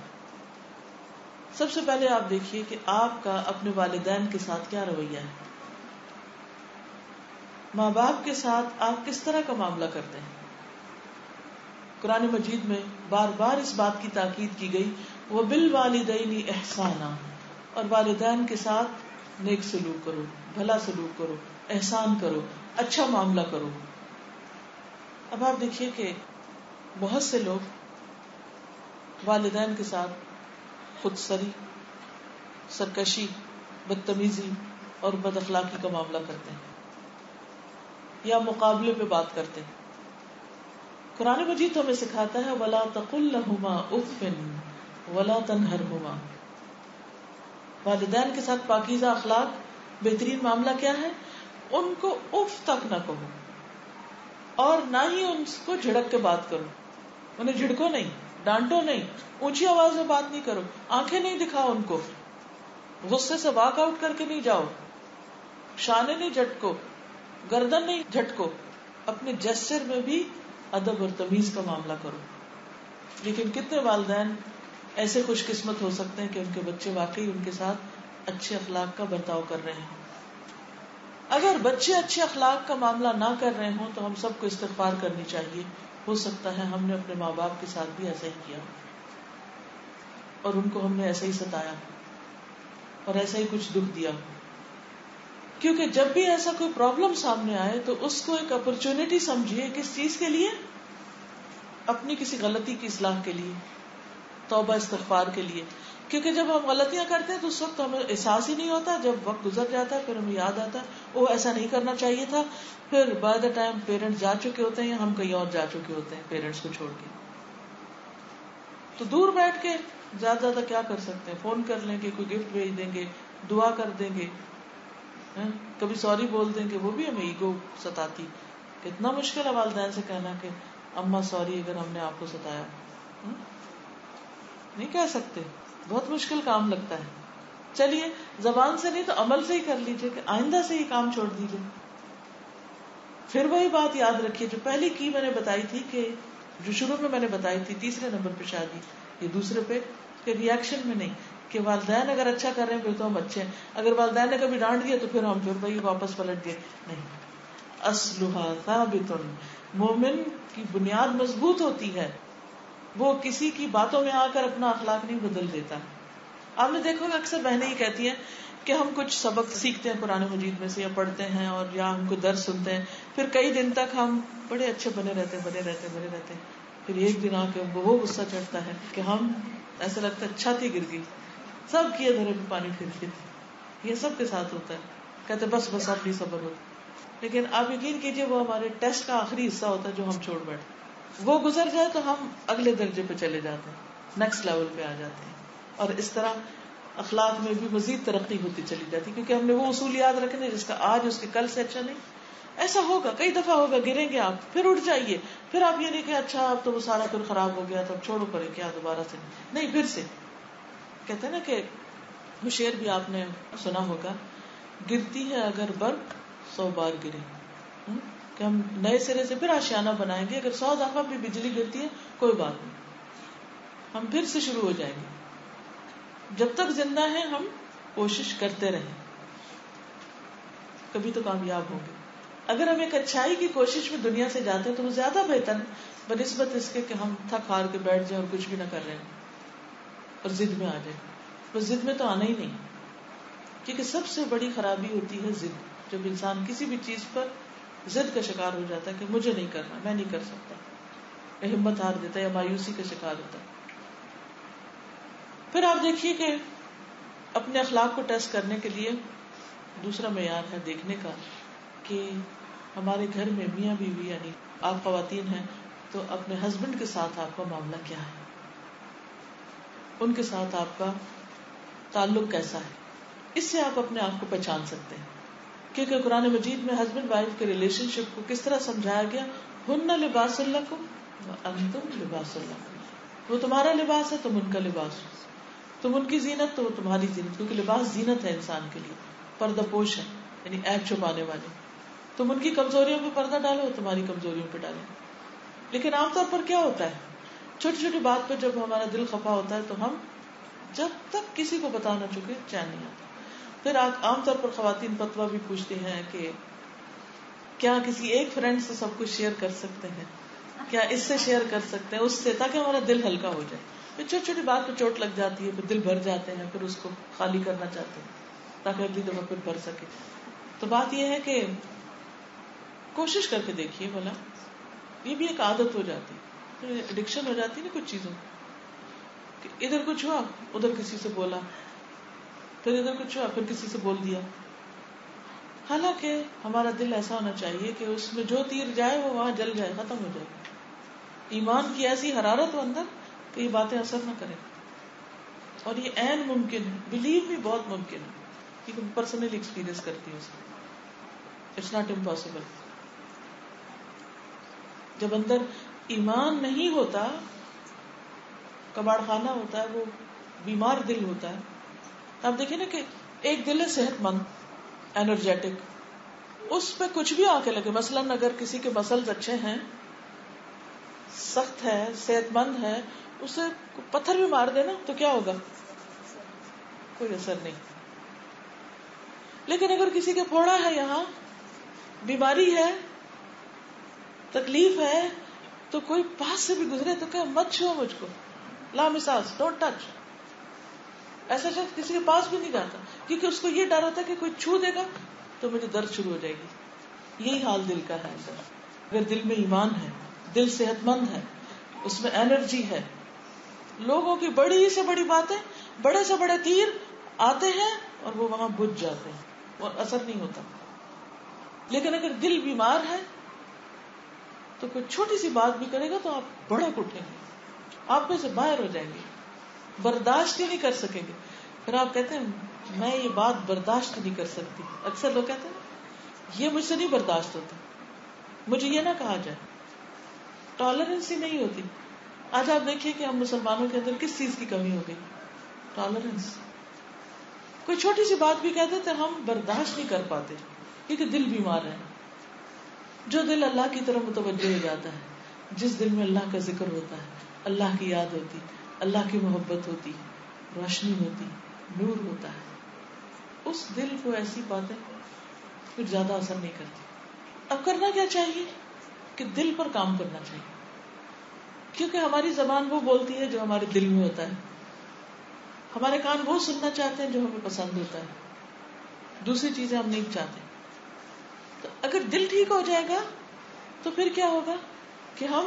سب سے پہلے آپ دیکھیے کہ آپ کا اپنے والدین کے ساتھ کیا رویہ ہے، ماں باپ کے ساتھ آپ کس طرح کا معاملہ کرتے ہیں. قرآن مجید میں بار بار اس بات کی تاکید کی گئی، وَبِالْوَالِدَيْنِ إِحْسَانًا، اور والدین کے ساتھ نیک سلوک کرو، بھلا سلوک کرو، احسان کرو، اچھا معاملہ کرو. اب آپ دیکھیے کہ بہت سے لوگ والدین کے ساتھ خود سری، سرکشی، بدتمیزی اور بد اخلاقی کا معاملہ کرتے ہیں یا مقابلے پہ بات کرتے ہیں. قرآن مجید ہمیں سکھاتا ہے وَلَا تَقُلْ لَهُمَا أُفٍّ وَلَا تَنْهَرْهُمَا. والدین کے ساتھ پاکیزہ اخلاق بہترین معاملہ کیا ہے؟ ان کو اف تک نہ کہو اور نہ ہی ان کو جھڑک کے بات کرو. انہیں جھڑکو نہیں، ڈانٹو نہیں، اونچی آواز میں بات نہیں کرو، آنکھیں نہیں دکھاؤ ان کو، غصے سے واک آؤٹ کر کے نہیں جاؤ، شانے نہیں جھٹکو، گردن نہیں جھٹکو. اپنے جسچر میں بھی ادب اور تمیز کا معاملہ کرو. لیکن کتنے والدین ایسے خوش قسمت ہو سکتے ہیں کہ ان کے بچے واقعی ان کے ساتھ اچھے اخلاق کا برتاؤ کر رہے ہیں. اگر بچے اچھے اخلاق کا معاملہ نہ کر رہے ہوں تو ہم سب کو استغفار کرنی چاہیے. ہو سکتا ہے ہم نے اپنے ماں باپ کے ساتھ بھی ایسا ہی کیا اور ان کو ہم نے ایسا ہی ستایا اور ایسا ہی کچھ دکھ دیا. کیونکہ جب بھی ایسا کوئی پرابلم سامنے آئے تو اس کو ایک اپرچونٹی سمجھیے. کس چیز کے لیے؟ اپنی کسی غلطی کی اصلاح کے لیے، توبہ استغفار کے لیے. کیونکہ جب ہم غلطیاں کرتے ہیں تو اس وقت ہمیں احساس ہی نہیں ہوتا. جب وقت گزر جاتا ہے پھر ہمیں یاد آتا ہے وہ ایسا نہیں کرنا چاہیے تھا. پھر بائی دا ٹائم پیرنٹس جا چکے ہوتے ہیں یا ہم کہیں اور جا چکے ہوتے ہیں پیرنٹس کو چھوڑ کے. تو دور بیٹھ کے زیادہ زیادہ کیا کر سکتے ہیں؟ فون کر لیں گے، کوئی گفٹ بھیج دیں گے، دعا کر دیں گے، کبھی سوری بول دیں گے. وہ بھی ہمیں ایگو ستاتی. کتنا مشکل ہے والدین سے کہنا کہ اماں سوری اگر ہم نے آپ کو ستایا. نہیں کہہ سکتے، بہت مشکل کام لگتا ہے. چلیے زبان سے نہیں تو عمل سے ہی کر لیجیے کہ آئندہ سے یہ کام چھوڑ دیجیے. پھر وہی بات یاد رکھیے جو پہلی کی میں نے بتائی تھی، کہ جو شروع میں میں نے بتائی تھی، تیسرے نمبر پہ شادی، یہ دوسرے پہ، کہ ریئیکشن میں نہیں، کہ والدین اگر اچھا کر رہے ہیں پھر تو ہم اچھے ہیں، اگر والدین نے کبھی ڈانٹ دیا تو پھر ہم وہی واپس پلٹ گئے. نہیں، اصلھا ثابت. مومن کی بنیاد مضبوط ہوتی ہے، وہ کسی کی باتوں میں آ کر اپنا اخلاق نہیں بدل دیتا. آپ نے دیکھا اکثر بہنیں یہ کہتی ہیں کہ ہم کچھ سبق سیکھتے ہیں قرآن مجید میں سے یا پڑھتے ہیں اور یا ہم کو درس سنتے ہیں، پھر کئی دن تک ہم بڑے اچھے بنے رہتے ہیں. پھر ایک دن آ کے ہم کو وہ غصہ چڑھتا ہے کہ ہم ایسا لگتا ہے چھت ہی گر گئی، سب کیے دھرے پہ پانی پھر کے. یہ سب کے ساتھ ہوتا ہے. کہتے بس اب نہیں صبر ہوتا. لیکن آپ یقین کیجئے وہ ہمارے ٹیسٹ کا آخری حصہ ہوتا ہے جو ہم چھوڑ بیٹھتے. وہ گزر جائے تو ہم اگلے درجے پہ چلے جاتے ہیں، نیکسٹ لیول پہ آ جاتے ہیں. اور اس طرح اخلاق میں بھی مزید ترقی ہوتی چلی جاتی، کیونکہ ہم نے وہ اصول یاد رکھنے جس کا آج اس کے کل سے اچھا نہیں. ایسا ہوگا، کئی دفعہ ہوگا، گریں گے آپ، پھر اٹھ جائیے. پھر آپ یہ نہیں کہ اچھا اب تو وہ سارا پھر خراب ہو گیا تو اب چھوڑو پڑے کیا دوبارہ سے نہیں، پھر سے. کہتے ہیں نا کہ وہ شعر بھی آپ نے سنا ہوگا، گرتی ہے اگر برق 100 بار گرے، کہ ہم نئے سرے سے پھر آشیانہ بنائیں گے. اگر 100 دفعہ بھی بجلی گرتی ہے کوئی بات نہیں، ہم پھر سے شروع ہو جائیں گے. جب تک زندہ ہیں ہم کوشش کرتے رہیں، کبھی تو کامیاب ہوں گے. اگر ہم ایک اچھائی کی کوشش میں دنیا سے جاتے ہیں تو وہ زیادہ بہتر ہے بنسبت اس کے کہ ہم تھک ہار کے بیٹھ جائیں اور کچھ بھی نہ کر رہے ہیں اور ضد میں آ جائیں. بس ضد میں تو آنا ہی نہیں، کیونکہ سب سے بڑی خرابی ہوتی ہے ضد. جب انسان کسی بھی چیز پر ضد کا شکار ہو جاتا ہے کہ مجھے نہیں کرنا، میں نہیں کر سکتا، ہمت ہار دیتا ہے یا مایوسی کا شکار ہوتا ہے. پھر آپ دیکھیے کہ اپنے اخلاق کو ٹیسٹ کرنے کے لیے دوسرا معیار ہے دیکھنے کا کہ ہمارے گھر میں میاں بیوی یعنی آپ خواتین ہیں تو اپنے ہسبینڈ کے ساتھ آپ کا معاملہ کیا ہے، ان کے ساتھ آپ کا تعلق کیسا ہے. اس سے آپ اپنے آپ کو پہچان سکتے ہیں. کیونکہ قرآن مجید میں ہسبینڈ وائف کے ریلیشن شپ کو کس طرح سمجھایا گیا، ہن لباس لکم وانتم لباس لہن. وہ تمہارا لباس ہے، تم ان کا لباس ہو. تم ان کی زینت تو وہ تمہاری زینت، کیونکہ لباس زینت ہے انسان کے لیے، پردہ پوش ہے یعنی عیب چھپانے والے. تم ان کی کمزوریوں پہ پردہ ڈالو، وہ تمہاری کمزوریوں پہ ڈالو. لیکن عام طور پر کیا ہوتا ہے، چھوٹی چھوٹی بات پہ جب ہمارا دل خفا ہوتا ہے تو ہم جب تک کسی کو بتا نہ چکے چین نہیں آتا. پھر عام طور پر خواتین فتویٰ بھی پوچھتی ہیں کہ کیا کسی ایک فرینڈ سے سب کچھ شیئر کر سکتے ہیں، کیا اس سے شیئر کر سکتے ہیں، اس سے، تاکہ ہمارا دل ہلکا ہو جائے. پھر چھوٹی چھوٹی بات پہ چوٹ لگ جاتی ہے، پھر دل بھر جاتے ہیں، پھر اس کو خالی کرنا چاہتے ہیں تاکہ اگلی دفعہ پھر بھر سکے. تو بات یہ ہے کہ کوشش کر کے دیکھیے، بھلا یہ بھی ایک عادت ہو جاتی ہے، ایڈکشن ہو جاتی ہے نا کچھ چیزوں کہ ادھر کچھ ہوا ادھر کسی سے بولا، پھر ادھر کچھ ہوا، پھر کسی سے بول دیا. حالانکہ ہمارا دل ایسا ہونا چاہیے کہ اس میں جو تیر جائے وہ وہاں جل جائے، ختم ہو جائے. ایمان کی ایسی حرارت ہو اندر کہ یہ باتیں اثر نہ کریں. اور یہ عین ممکن ہے، بلیو بھی بہت ممکن ہے، کیونکہ میں پرسنل ایکسپیرینس کرتی ہوں اس کو. It's not impossible. جب اندر ایمان نہیں ہوتا، کباڑ خانہ ہوتا ہے، وہ بیمار دل ہوتا ہے. آپ دیکھیں نا کہ ایک دل ہے صحت مند، انرجیٹک، اس پہ کچھ بھی آ کے لگے. مثلاً اگر کسی کے مسلز اچھے ہیں، سخت ہے، صحت مند ہے، اسے پتھر بھی مار دے نا تو کیا ہوگا؟ کوئی اثر نہیں. لیکن اگر کسی کے پھوڑا ہے، یہاں بیماری ہے، تکلیف ہے، تو کوئی پاس سے بھی گزرے تو کہ مت چھو مجھ کو، لا مساس، ڈونٹ ٹچ. ایسا شخص کسی کے پاس بھی نہیں جاتا، کیونکہ اس کو یہ ڈر ہوتا ہے کہ کوئی چھو دے گا تو مجھے درد شروع ہو جائے گی. یہی حال دل کا ہے اندر. اگر دل میں ایمان ہے، دل صحت مند ہے، اس میں انرجی ہے، لوگوں کی بڑی سے بڑی باتیں، بڑے سے بڑے تیر آتے ہیں اور وہ وہاں بجھ جاتے ہیں اور اثر نہیں ہوتا. لیکن اگر دل بیمار ہے تو کوئی چھوٹی سی بات بھی کرے گا تو آپ بڑک اٹھیں گے، آپ میں سے باہر ہو جائیں گے، برداشت ہی نہیں کر سکیں گے. پھر آپ کہتے ہیں میں یہ بات برداشت نہیں کر سکتی. اکثر لوگ کہتے ہیں یہ مجھ سے نہیں برداشت ہوتا، مجھے یہ نہ کہا جائے. ٹالرنس ہی نہیں ہوتی. آج آپ دیکھیے کہ ہم مسلمانوں کے اندر کس چیز کی کمی ہو گئی؟ ٹالرنس. کوئی چھوٹی سی بات بھی کہتے تھے ہم برداشت نہیں کر پاتے کیونکہ دل بیمار ہے. جو دل اللہ کی طرف متوجہ ہو جاتا ہے، جس دل میں اللہ کا ذکر ہوتا ہے، اللہ کی یاد ہوتی، اللہ کی محبت ہوتی، روشنی ہوتی، نور ہوتا ہے، اس دل کو ایسی باتیں کچھ زیادہ اثر نہیں کرتی. اب کرنا کیا چاہیے کہ دل پر کام کرنا چاہیے، کیونکہ ہماری زبان وہ بولتی ہے جو ہمارے دل میں ہوتا ہے. ہمارے کان وہ سننا چاہتے ہیں جو ہمیں پسند ہوتا ہے، دوسری چیزیں ہم نہیں چاہتے. تو اگر دل ٹھیک ہو جائے گا تو پھر کیا ہوگا کہ ہم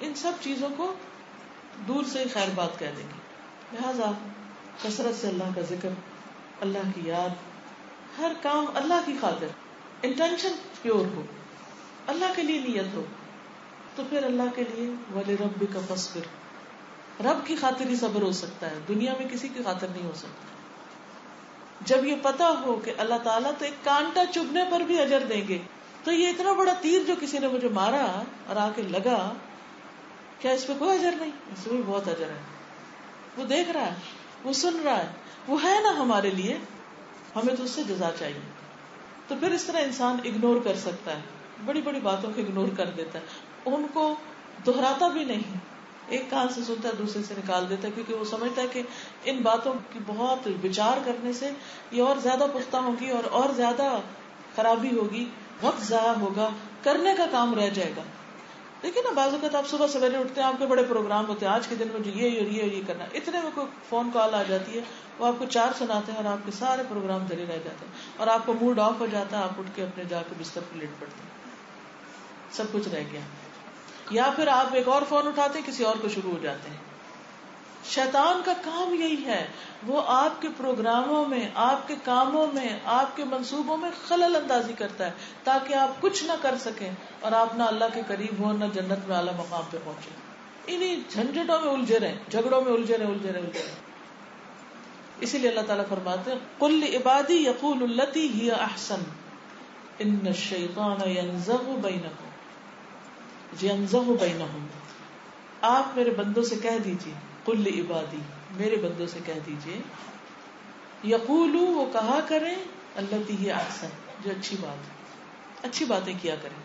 ان سب چیزوں کو دور سے خیر بات کہہ دیں گے. لہذا کثرت سے اللہ کا ذکر، اللہ کی یاد، ہر کام اللہ کی خاطر، انٹینشن پیور ہو، اللہ کے لیے نیت ہو، تو پھر اللہ کے لیے وَلِرَبِّكَ فَاصْبِرْ، رب کی خاطر ہی صبر ہو سکتا ہے، دنیا میں کسی کی خاطر نہیں ہو سکتا. جب یہ پتا ہو کہ اللہ تعالیٰ تو ایک کانٹا چبھنے پر بھی اجر دیں گے، تو یہ اتنا بڑا تیر جو کسی نے مجھے مارا اور آ کے لگا، کیا اس پہ کوئی اجر نہیں؟ اس میں بھی بہت اجر ہے. وہ دیکھ رہا ہے، وہ سن رہا ہے، وہ ہے نا ہمارے لیے، ہمیں تو اس سے جزا چاہیے. تو پھر اس طرح انسان اگنور کر سکتا ہے، بڑی بڑی باتوں کو اگنور کر دیتا ہے، ان کو دہراتا بھی نہیں، ایک کان سے سنتا ہے دوسرے سے نکال دیتا ہے، کیونکہ وہ سمجھتا ہے کہ ان باتوں کی بہت وچار کرنے سے یہ اور زیادہ پختہ ہوگی اور زیادہ خرابی ہوگی، وقت ضائع ہوگا، کرنے کا کام رہ جائے گا. دیکھیں نا بعض اوقات آپ صبح سویرے اٹھتے ہیں، آپ کے بڑے پروگرام ہوتے ہیں، آج کے دن میں جو یہ کرنا، اتنے میں کوئی فون کال آ جاتی ہے، وہ آپ کو 4 سناتے ہیں اور آپ کے سارے پروگرام دھرے رہ جاتے ہیں اور آپ کا موڈ آف ہو جاتا ہے، آپ اٹھ کے اپنے جا کے بستر پہ لیٹ پڑتے ہیں، سب کچھ رہ گیا. یا پھر آپ ایک اور فون اٹھاتے ہیں، کسی اور کو شروع ہو جاتے ہیں. شیطان کا کام یہی ہے، وہ آپ کے پروگراموں میں، آپ کے کاموں میں، آپ کے منصوبوں میں خلل اندازی کرتا ہے تاکہ آپ کچھ نہ کر سکیں اور آپ نہ اللہ کے قریب ہوں، نہ جنت میں اعلیٰ مقام پہ پہنچے. انہیں جھنجھٹوں میں الجھے رہیں، جھگڑوں میں الجھے رہیں. اسی لیے اللہ تعالیٰ فرماتے ہیں قُلْ لِعِبَادِي يَقُولُوا الَّتِي هِيَ أَحْسَنُ إِنَّ الشَّيْطَانَ يَنزَغُ بَيْنَهُمْ. آپ میرے بندوں سے کہہ دیجیے، قُلْ لِعِبَادِي، میرے بندوں سے کہہ دیجیے، یقولوا، وہ کہا کریں، الَّتِي هِیَ أَحْسَنُ، جو اچھی بات ہے، اچھی باتیں کیا کریں.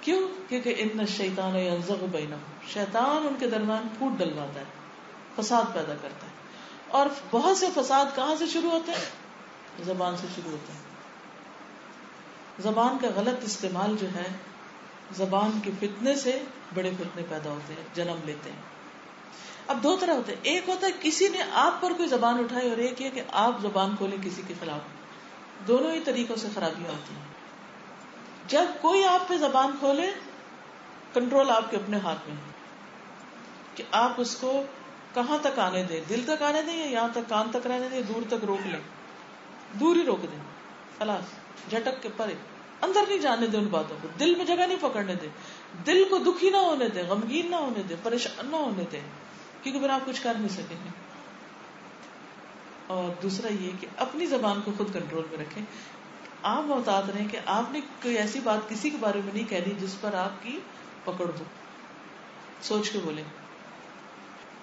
کیوں؟ کیونکہ ان الشیطان ينزغ بینہم، شیطان ان کے درمیان پھوٹ ڈلواتا ہے، فساد پیدا کرتا ہے. اور بہت سے فساد کہاں سے شروع ہوتے ہیں؟ زبان سے شروع ہوتے ہیں. زبان کا غلط استعمال جو ہے، زبان کے فتنے سے بڑے فتنے پیدا ہوتے ہیں، جنم لیتے ہیں. اب 2 طرح ہوتے ہیں، ایک ہوتا ہے کسی نے آپ پر کوئی زبان اٹھائی اور ایک یہ کہ آپ زبان کھولیں کسی کے خلاف. دونوں ہی طریقوں سے خرابیاں ہوتی ہیں. جب کوئی آپ پہ زبان کھولے، کنٹرول آپ کے اپنے ہاتھ میں ہے کہ آپ اس کو کہاں تک آنے دیں؟ دل تک آنے دیں یا یہاں تک کان تک رہنے دیں؟ دور تک روک لیں، دور ہی روک دیں، خلاص جھٹک کے پرے، اندر نہیں جانے دیں ان باتوں کو، دل میں جگہ نہیں پکڑنے دیں، دل کو دکھی نہ ہونے دیں، غمگین نہ ہونے دیں، پریشان نہ ہونے دیں، کیونکہ پھر آپ کچھ کر نہیں سکیں گے. اور دوسرا یہ کہ اپنی زبان کو خود کنٹرول میں رکھیں. آپ محتاط رہیں کہ آپ نے کوئی ایسی بات کسی کے بارے میں نہیں کہنی جس پر آپ کی پکڑ ہو. سوچ کے بولیں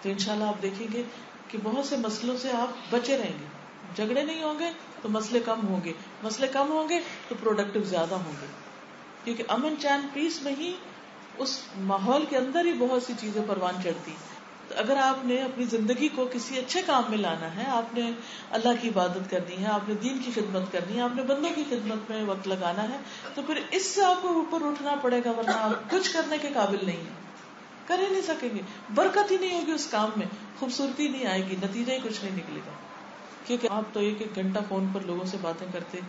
تو انشاءاللہ آپ دیکھیں گے کہ بہت سے مسئلوں سے آپ بچے رہیں گے. جھگڑے نہیں ہوں گے تو مسئلے کم ہوں گے، مسئلے کم ہوں گے تو پروڈکٹیو زیادہ ہوں گے، کیونکہ امن چین پیس میں ہی اس ماحول کے اندر ہی بہت سی چیزیں پروان چڑھتی. تو اگر آپ نے اپنی زندگی کو کسی اچھے کام میں لانا ہے، آپ نے اللہ کی عبادت کرنی ہے، آپ نے دین کی خدمت کرنی ہے، آپ نے بندوں کی خدمت میں وقت لگانا ہے، تو پھر اس سے آپ کو اوپر اٹھنا پڑے گا، ورنہ آپ کچھ کرنے کے قابل نہیں ہیں، کر ہی نہیں سکیں گے، برکت ہی نہیں ہوگی اس کام میں، خوبصورتی نہیں آئے گی، نتیجہ ہی کچھ نہیں نکلے گا. کیونکہ آپ تو ایک ایک گھنٹہ فون پر لوگوں سے باتیں کرتے،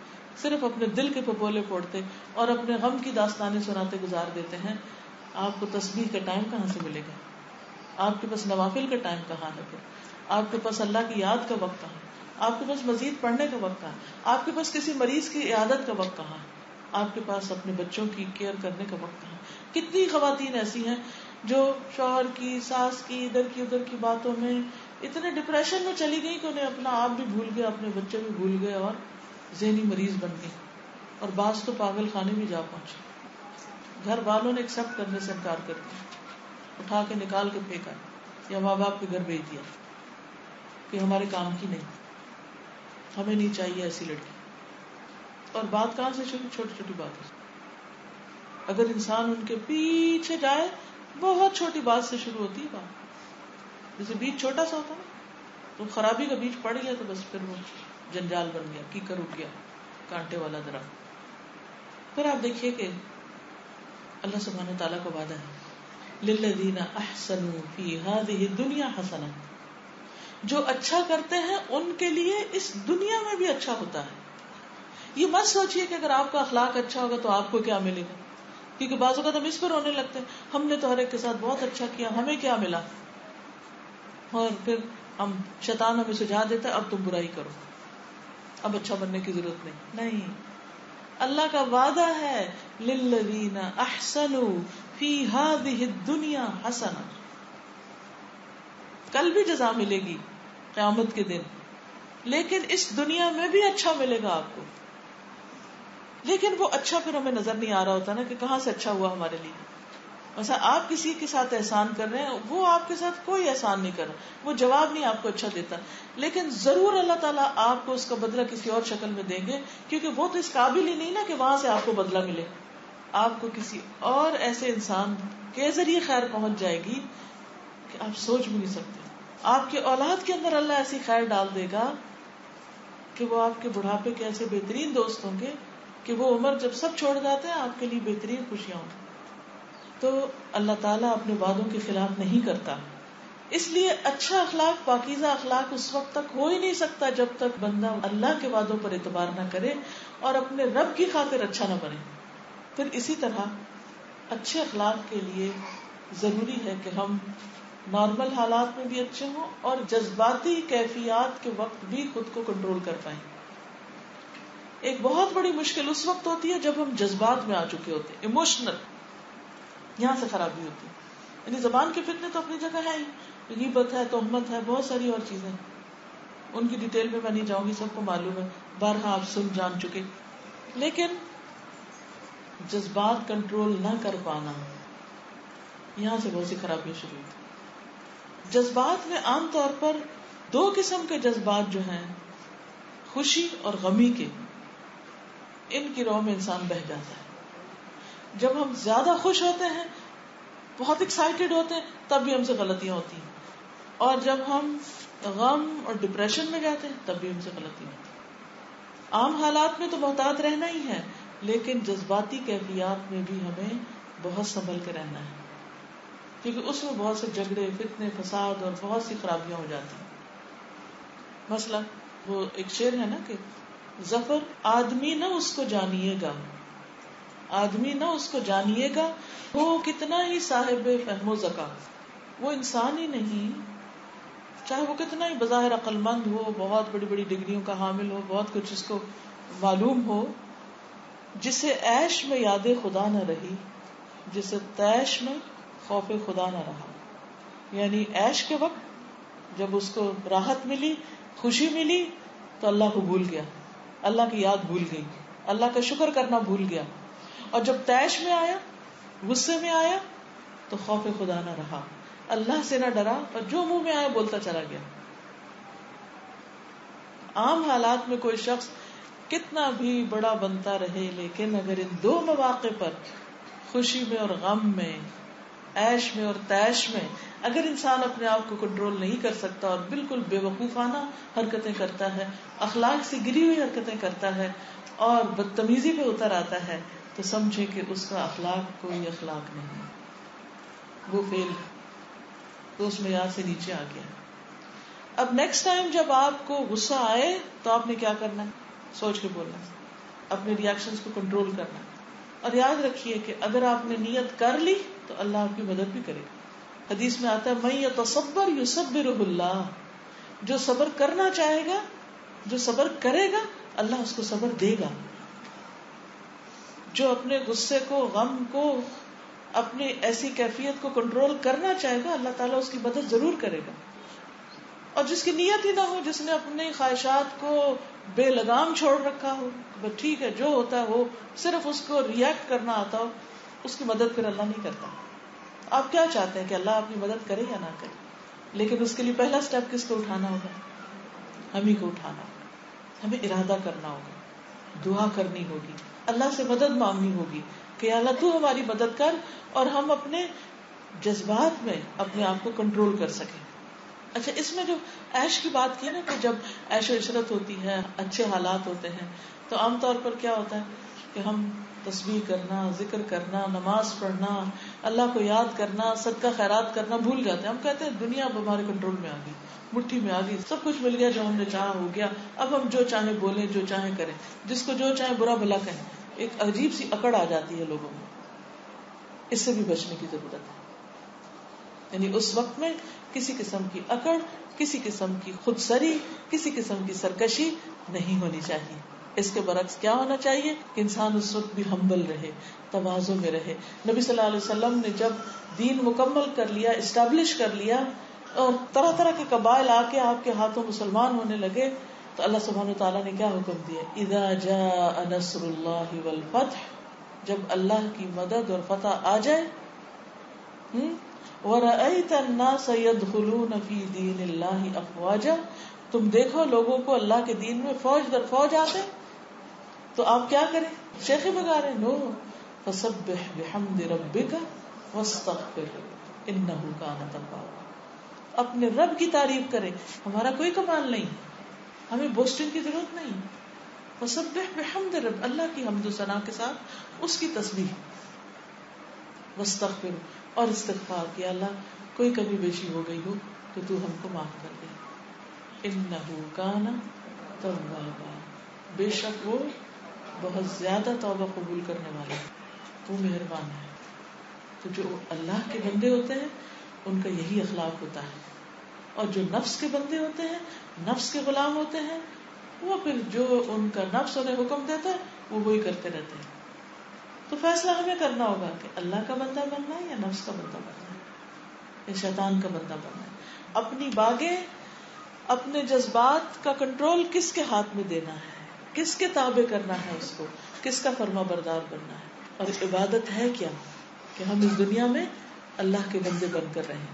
صرف اپنے دل کے پپولے پھوڑتے اور اپنے غم کی داستانیں سناتے گزار دیتے ہیں. آپ کو تسبیح کا ٹائم کہاں سے ملے گا؟ آپ کے پاس نوافل کا ٹائم کہاں ہے؟ پھر آپ کے پاس اللہ کی یاد کا وقت کہاں ہے؟ آپ کے پاس مزید پڑھنے کا وقت کہاں ہے؟ آپ کے پاس کسی مریض کی عیادت کا وقت کہاں ہے؟ آپ کے پاس اپنے بچوں کی کیئر کرنے کا وقت کہاں ہے؟ کتنی خواتین ایسی ہیں جو شوہر کی، ساس کی، ادھر کی ادھر کی باتوں میں اتنے ڈپریشن میں چلی گئی کہ انہیں اپنا آپ بھی بھول گیا، اپنے بچے بھی بھول گئے اور ذہنی مریض بن گئی، اور بعض تو پاگل خانے بھی جا پہنچے. گھر والوں نے ایکسپٹ کرنے سے انکار کر دیا، اٹھا کے نکال کے پھینکا، یا ماں باپ کے گھر بھیج دیا کہ ہمارے کام کی نہیں، ہمیں نہیں چاہیے ایسی لڑکی. اور بات کہاں سے شروع؟ چھوٹی چھوٹی بات ہے. اگر انسان ان کے پیچھے جائے، بہت چھوٹی بات سے شروع ہوتی ہے بات. جیسے بیج چھوٹا سا ہوتا نا، تو خرابی کا بیج پڑ گیا تو بس پھر وہ جنجال بن گیا، کیکر اٹھ گیا، کانٹے والا درخت. پھر آپ دیکھیے کہ اللہ سبحانہ وتعالیٰ کا وعدہ ہے، للذین احسنوا فی ہذہ الدنیا حسنہ، جو اچھا کرتے ہیں ان کے لیے اس دنیا میں بھی اچھا ہوتا ہے. یہ مت سوچئے کہ اگر آپ کا اخلاق اچھا ہوگا تو آپ کو کیا ملے گا، کیونکہ بعض اوقات ہم اس پر رونے لگتے ہیں، ہم نے تو ہر ایک کے ساتھ بہت اچھا کیا، ہمیں کیا ملا، اور پھر شیطان ہمیں سجھا دیتا ہے اب تم برائی کرو، اب اچھا بننے کی ضرورت نہیں. اللہ کا وعدہ ہے للذین احسنوا فی ہذہ الدنیا حسنہ، کل بھی جزا ملے گی قیامت کے دن، لیکن اس دنیا میں بھی اچھا ملے گا آپ کو. لیکن وہ اچھا پھر ہمیں نظر نہیں آ رہا ہوتا نا کہ کہاں سے اچھا ہوا ہمارے لیے. مثلا آپ کسی کے ساتھ احسان کر رہے ہیں، وہ آپ کے ساتھ کوئی احسان نہیں کر رہا، وہ جواب نہیں آپ کو اچھا دیتا، لیکن ضرور اللہ تعالیٰ آپ کو اس کا بدلہ کسی اور شکل میں دیں گے، کیونکہ وہ تو اس قابل ہی نہیں نا کہ وہاں سے آپ کو بدلہ ملے. آپ کو کسی اور ایسے انسان کے ذریعے خیر پہنچ جائے گی کہ آپ سوچ بھی نہیں سکتے. آپ کے اولاد کے اندر اللہ ایسی خیر ڈال دے گا کہ وہ آپ کے بڑھاپے کے ایسے بہترین دوست ہوں گے کہ وہ عمر جب سب چھوڑ جاتے ہیں آپ کے لیے بہترین خوشیاں ہوں. تو اللہ تعالیٰ اپنے وعدوں کے خلاف نہیں کرتا، اس لیے اچھا اخلاق، پاکیزہ اخلاق اس وقت تک ہو ہی نہیں سکتا جب تک بندہ اللہ کے وعدوں پر اعتبار نہ کرے اور اپنے رب کی خاطر اچھا نہ بنے. پھر اسی طرح اچھے اخلاق کے لیے ضروری ہے کہ ہم نارمل حالات میں بھی اچھے ہوں اور جذباتی کیفیات کے وقت بھی خود کو کنٹرول کر پائیں. ایک بہت بڑی مشکل اس وقت ہوتی ہے جب ہم جذبات میں آ چکے ہوتے ہیں، ایموشنل، یہاں سے خرابی ہوتی ہے. یعنی زبان کے فتنے تو اپنی جگہ ہے ہی، غیبت ہے، تہمت ہے، بہت ساری اور چیزیں، ان کی ڈیٹیل میں نہیں جاؤں گی، سب کو معلوم ہے، بارہا آپ سن جان چکے. لیکن جذبات کنٹرول نہ کر پانا، یہاں سے بہت سی خرابیاں شروع ہوتی. جذبات میں عام طور پر دو قسم کے جذبات جو ہیں، خوشی اور غمی کے، ان کی رو میں انسان بہہ جاتا ہے. جب ہم زیادہ خوش ہوتے ہیں، بہت ایکسائٹیڈ ہوتے ہیں، تب بھی ہم سے غلطیاں ہوتی ہیں، اور جب ہم غم اور ڈپریشن میں جاتے ہیں تب بھی ہم سے غلطیاں ہوتی ہیں. عام حالات میں تو محتاط رہنا ہی ہے، لیکن جذباتی کیفیات میں بھی ہمیں بہت سنبھل کے رہنا ہے، کیونکہ اس میں بہت سے جھگڑے، فتنے، فساد اور بہت سی خرابیاں ہو جاتی ہیں. مثلا وہ ایک شعر ہے نا کہ ظفر آدمی نہ اس کو جانیے گا، آدمی نہ اس کو جانیے گا، وہ کتنا ہی صاحب فہم و ذکا، وہ انسان ہی نہیں چاہے وہ کتنا ہی بظاہر عقل مند ہو، بہت بڑی بڑی ڈگریوں کا حامل ہو، بہت کچھ اس کو معلوم ہو، جسے عیش میں یاد خدا نہ رہی، جسے تیش میں خوف خدا نہ رہا. یعنی عیش کے وقت جب اس کو راحت ملی، خوشی ملی، تو اللہ کو بھول گیا، اللہ کی یاد بھول گئی، اللہ کا شکر کرنا بھول گیا. اور جب تیش میں آیا، غصے میں آیا، تو خوف خدا نہ رہا، اللہ سے نہ ڈرا، اور جو منہ میں آیا بولتا چلا گیا. عام حالات میں کوئی شخص کتنا بھی بڑا بنتا رہے، لیکن اگر ان دو مواقع پر، خوشی میں اور غم میں، عیش میں اور تیش میں، اگر انسان اپنے آپ کو کنٹرول نہیں کر سکتا اور بالکل بے وقوفانہ حرکتیں کرتا ہے، اخلاق سے گری ہوئی حرکتیں کرتا ہے اور بدتمیزی پہ اتر آتا ہے، تو سمجھے کہ اس کا اخلاق کوئی اخلاق نہیں، وہ فیل، تو اس معیار سے نیچے آ گیا. اب نیکسٹ ٹائم جب آپ کو غصہ آئے تو آپ نے کیا کرنا ہے؟ سوچ کے بولنا، اپنے ریئیکشنز کو کنٹرول کرنا. اور یاد رکھیے کہ اگر آپ نے نیت کر لی تو اللہ آپ کی مدد بھی کرے گا. حدیث میں آتا ہے من یتصبر یصبرہ اللہ، جو صبر کرنا چاہے گا، جو صبر کرے گا، اللہ اس کو صبر دے گا. جو اپنے غصے کو، غم کو، اپنی ایسی کیفیت کو کنٹرول کرنا چاہے گا، اللہ تعالیٰ اس کی مدد ضرور کرے گا. اور جس کی نیت ہی نہ ہو، جس نے اپنی خواہشات کو بے لگام چھوڑ رکھا ہو، بس ٹھیک ہے جو ہوتا ہے وہ، صرف اس کو ریئیکٹ کرنا آتا ہو، اس کی مدد پھر اللہ نہیں کرتا. آپ کیا چاہتے ہیں کہ اللہ آپ کی مدد کرے یا نہ کرے؟ لیکن اس کے لیے پہلا سٹیپ کس کو اٹھانا ہوگا؟ ہم ہی کو اٹھانا ہوگا. ہمیں ارادہ کرنا ہوگا، دعا کرنی ہوگی، اللہ سے مدد مانگنی ہوگی کہ اللہ تو ہماری مدد کر، اور ہم اپنے جذبات میں اپنے آپ کو کنٹرول کر سکیں. اچھا، اس میں جو عیش کی بات کی نا، کہ جب عیش و عشرت ہوتی ہے، اچھے حالات ہوتے ہیں، تو عام طور پر کیا ہوتا ہے کہ ہم تسبیح کرنا، ذکر کرنا، نماز پڑھنا، اللہ کو یاد کرنا، صدقہ خیرات کرنا بھول جاتے ہیں. ہم کہتے ہیں دنیا اب ہمارے کنٹرول میں آ گئی، مٹھی میں آ گئی، سب کچھ مل گیا، جو ہم نے چاہا ہو گیا، اب ہم جو چاہیں بولیں، جو چاہیں کریں، جس کو جو چاہیں برا بھلا کہیں. ایک عجیب سی اکڑ آ جاتی ہے لوگوں میں. اس سے بھی بچنے کی ضرورت ہے. یعنی اس وقت میں کسی قسم کی اکڑ، کسی قسم کی خودسری، کسی قسم کی سرکشی نہیں ہونی چاہیے. اس کے برعکس کیا ہونا چاہیے کہ انسان اس وقت بھی ہمبل رہے، تواضع میں رہے. نبی صلی اللہ علیہ وسلم نے جب دین مکمل کر لیا، اسٹیبلش کر لیا، اور طرح طرح کے قبائل آ کے آپ کے ہاتھوں مسلمان ہونے لگے، تو اللہ سبحانہ وتعالیٰ نے کیا حکم دیا؟ اذا جاء نصر اللہ والفتح، جب اللہ کی مدد اور فتح آ جائے، وَرَأَيْتَ النَّاسَ يَدْخُلُونَ فِي دِينِ اللَّهِ أَفْوَاجًا، تم دیکھو لوگوں کو اللہ کے دین میں فوج در فوج آتے، تو آپ کیا کریں؟ شیخی بگا رہے؟ نو، فَسَبِّحْ بِحَمْدِ رَبِّكَ وَاسْتَغْفِرْ إِنَّهُ كَانَ تَوَّابًا. اپنے رب کی تعریف کریں. ہمارا کوئی کمال نہیں، ہمیں بوسٹنگ کی ضرورت نہیں. فَسَبِّحْ بِحَمْدِ رَبِّ، اللہ کی حمد و ثنا کے ساتھ اس کی تسبیح. وَاسْتَغْفِرْ، اور استغفار کیا، اللہ کوئی کمی بیشی ہو گئی ہو تو تو ہم کو معاف کر دے. إِنَّهُ كَانَ تَوَّابًا، بے شک وہ بہت زیادہ توبہ قبول کرنے والا ہے، وہ مہربان ہے. تو جو اللہ کے بندے ہوتے ہیں ان کا یہی اخلاق ہوتا ہے، اور جو نفس کے بندے ہوتے ہیں، نفس کے غلام ہوتے ہیں، وہ پھر جو ان کا نفس انہیں حکم دیتا ہے وہ وہی کرتے رہتے ہیں. تو فیصلہ ہمیں کرنا ہوگا کہ اللہ کا بندہ بننا ہے یا نفس کا بندہ بننا ہے، یا شیطان کا بندہ بننا ہے. اپنی باغیں، اپنے جذبات کا کنٹرول کس کے ہاتھ میں دینا ہے، کس کے تابع کرنا ہے، اس کو کس کا فرما بردار بننا ہے. اور عبادت ہے کیا کہ ہم اس دنیا میں اللہ کے بندے بن کر رہیں.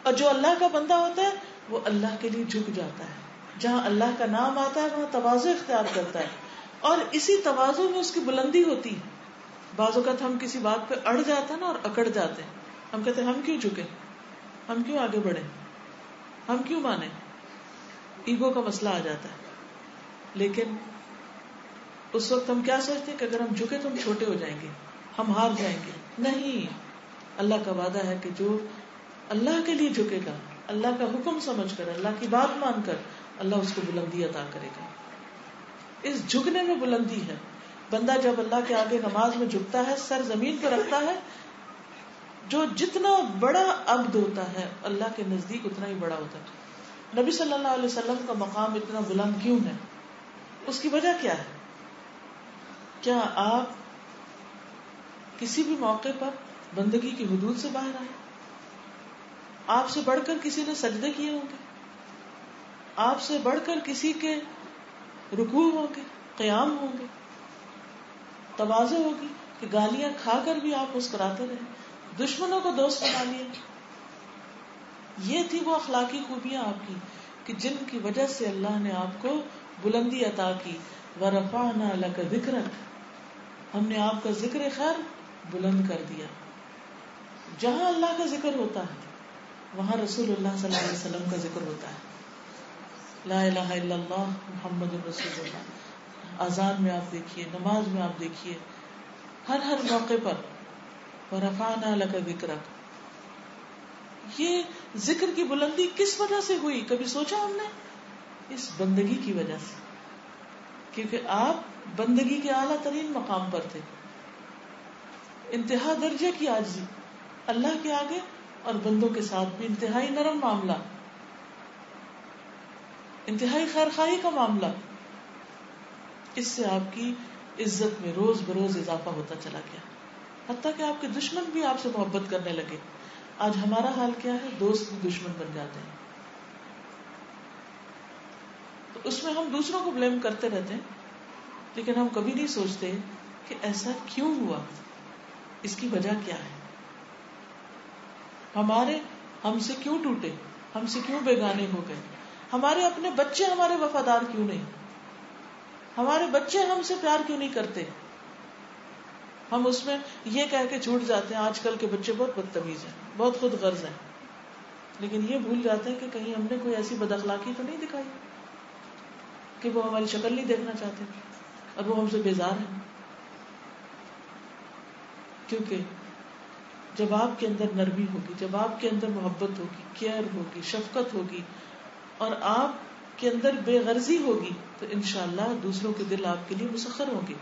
اور جو اللہ کا بندہ ہوتا ہے وہ اللہ کے لیے جھک جاتا ہے. جہاں اللہ کا نام آتا ہے وہاں تواضع اختیار کرتا ہے، اور اسی تواضع میں اس کی بلندی ہوتی ہے. بعض اوقات ہم کسی بات پہ اڑ جاتے ہیں نا، اور اکڑ جاتے ہیں. ہم کہتے ہیں ہم کیوں جھکے، ہم کیوں آگے بڑھے، ہم کیوں مانے. ایگو کا مسئلہ آ جاتا ہے. لیکن اس وقت ہم کیا سوچتے ہیں کہ اگر ہم جھکے تو ہم چھوٹے ہو جائیں گے، ہم ہار جائیں گے. نہیں، اللہ کا وعدہ ہے کہ جو اللہ کے لیے جھکے گا، اللہ کا حکم سمجھ کر، اللہ کی بات مان کر، اللہ اس کو بلندی عطا کرے گا. اس جھکنے میں بلندی ہے. بندہ جب اللہ کے آگے نماز میں جھکتا ہے، سر زمین پہ رکھتا ہے، جو جتنا بڑا عبد ہوتا ہے اللہ کے نزدیک اتنا ہی بڑا ہوتا ہے. نبی صلی اللہ علیہ وسلم کا مقام اتنا بلند کیوں ہے؟ اس کی وجہ کیا ہے؟ کیا آپ کسی بھی موقع پر بندگی کی حدود سے باہر آئے؟ آپ سے بڑھ کر کسی نے سجدے کیے ہوں گے؟ آپ سے بڑھ کر کسی کے رکوع ہوں گے، قیام ہوں گے، تواضع ہوگی کہ گالیاں کھا کر بھی آپ مسکراتے رہے، دشمنوں کو دوست بنا لیا. یہ تھی وہ اخلاقی خوبیاں آپ کی کہ جن کی وجہ سے اللہ نے آپ کو بلندی عطا کی. وَرَفَعْنَا لَكَ ذِكْرَكَ، ہم نے آپ کا ذکر خیر بلند کر دیا. جہاں اللہ کا ذکر ہوتا ہے وہاں رسول اللہ صلی اللہ علیہ وسلم کا ذکر ہوتا ہے. لا الہ الا اللہ محمد رسول اللہ. اذان میں آپ دیکھیے، نماز میں آپ دیکھیے، ہر موقع پر وَرَفَعْنَا لَكَ ذِكْرَكَ. یہ ذکر کی بلندی کس وجہ سے ہوئی؟ کبھی سوچا ہم نے؟ اس بندگی کی وجہ سے، کیونکہ آپ بندگی کے اعلیٰ ترین مقام پر تھے. انتہا درجے کی عاجزی اللہ کے آگے اور بندوں کے ساتھ بھی، انتہائی نرم معاملہ، انتہائی خیرخواہی کا معاملہ. اس سے آپ کی عزت میں روز بروز اضافہ ہوتا چلا گیا، حتیٰ کہ آپ کے دشمن بھی آپ سے محبت کرنے لگے. آج ہمارا حال کیا ہے؟ دوست بھی دشمن بن جاتے ہیں. تو اس میں ہم دوسروں کو بلیم کرتے رہتے ہیں، لیکن ہم کبھی نہیں سوچتے کہ ایسا کیوں ہوا، اس کی وجہ کیا ہے. ہم سے کیوں ٹوٹے، ہم سے کیوں بیگانے ہو گئے، ہمارے اپنے بچے ہمارے وفادار کیوں نہیں، ہمارے بچے ہم سے پیار کیوں نہیں کرتے. ہم اس میں یہ کہہ کے چھوٹ جاتے ہیں آج کل کے بچے بہت بدتمیز ہیں، بہت خود غرض ہیں، لیکن یہ بھول جاتے ہیں کہ کہیں ہم نے کوئی ایسی بد اخلاقی تو نہیں دکھائی کہ وہ ہماری شکل نہیں دیکھنا چاہتے اور وہ ہم سے بیزار ہیں. کیونکہ جب آپ کے اندر نرمی ہوگی، جب آپ کے اندر محبت ہوگی، کیئر ہوگی، شفقت ہوگی اور آپ کے اندر بے غرضی ہوگی تو انشاءاللہ دوسروں کے دل آپ کے لیے مسخر ہوں گے.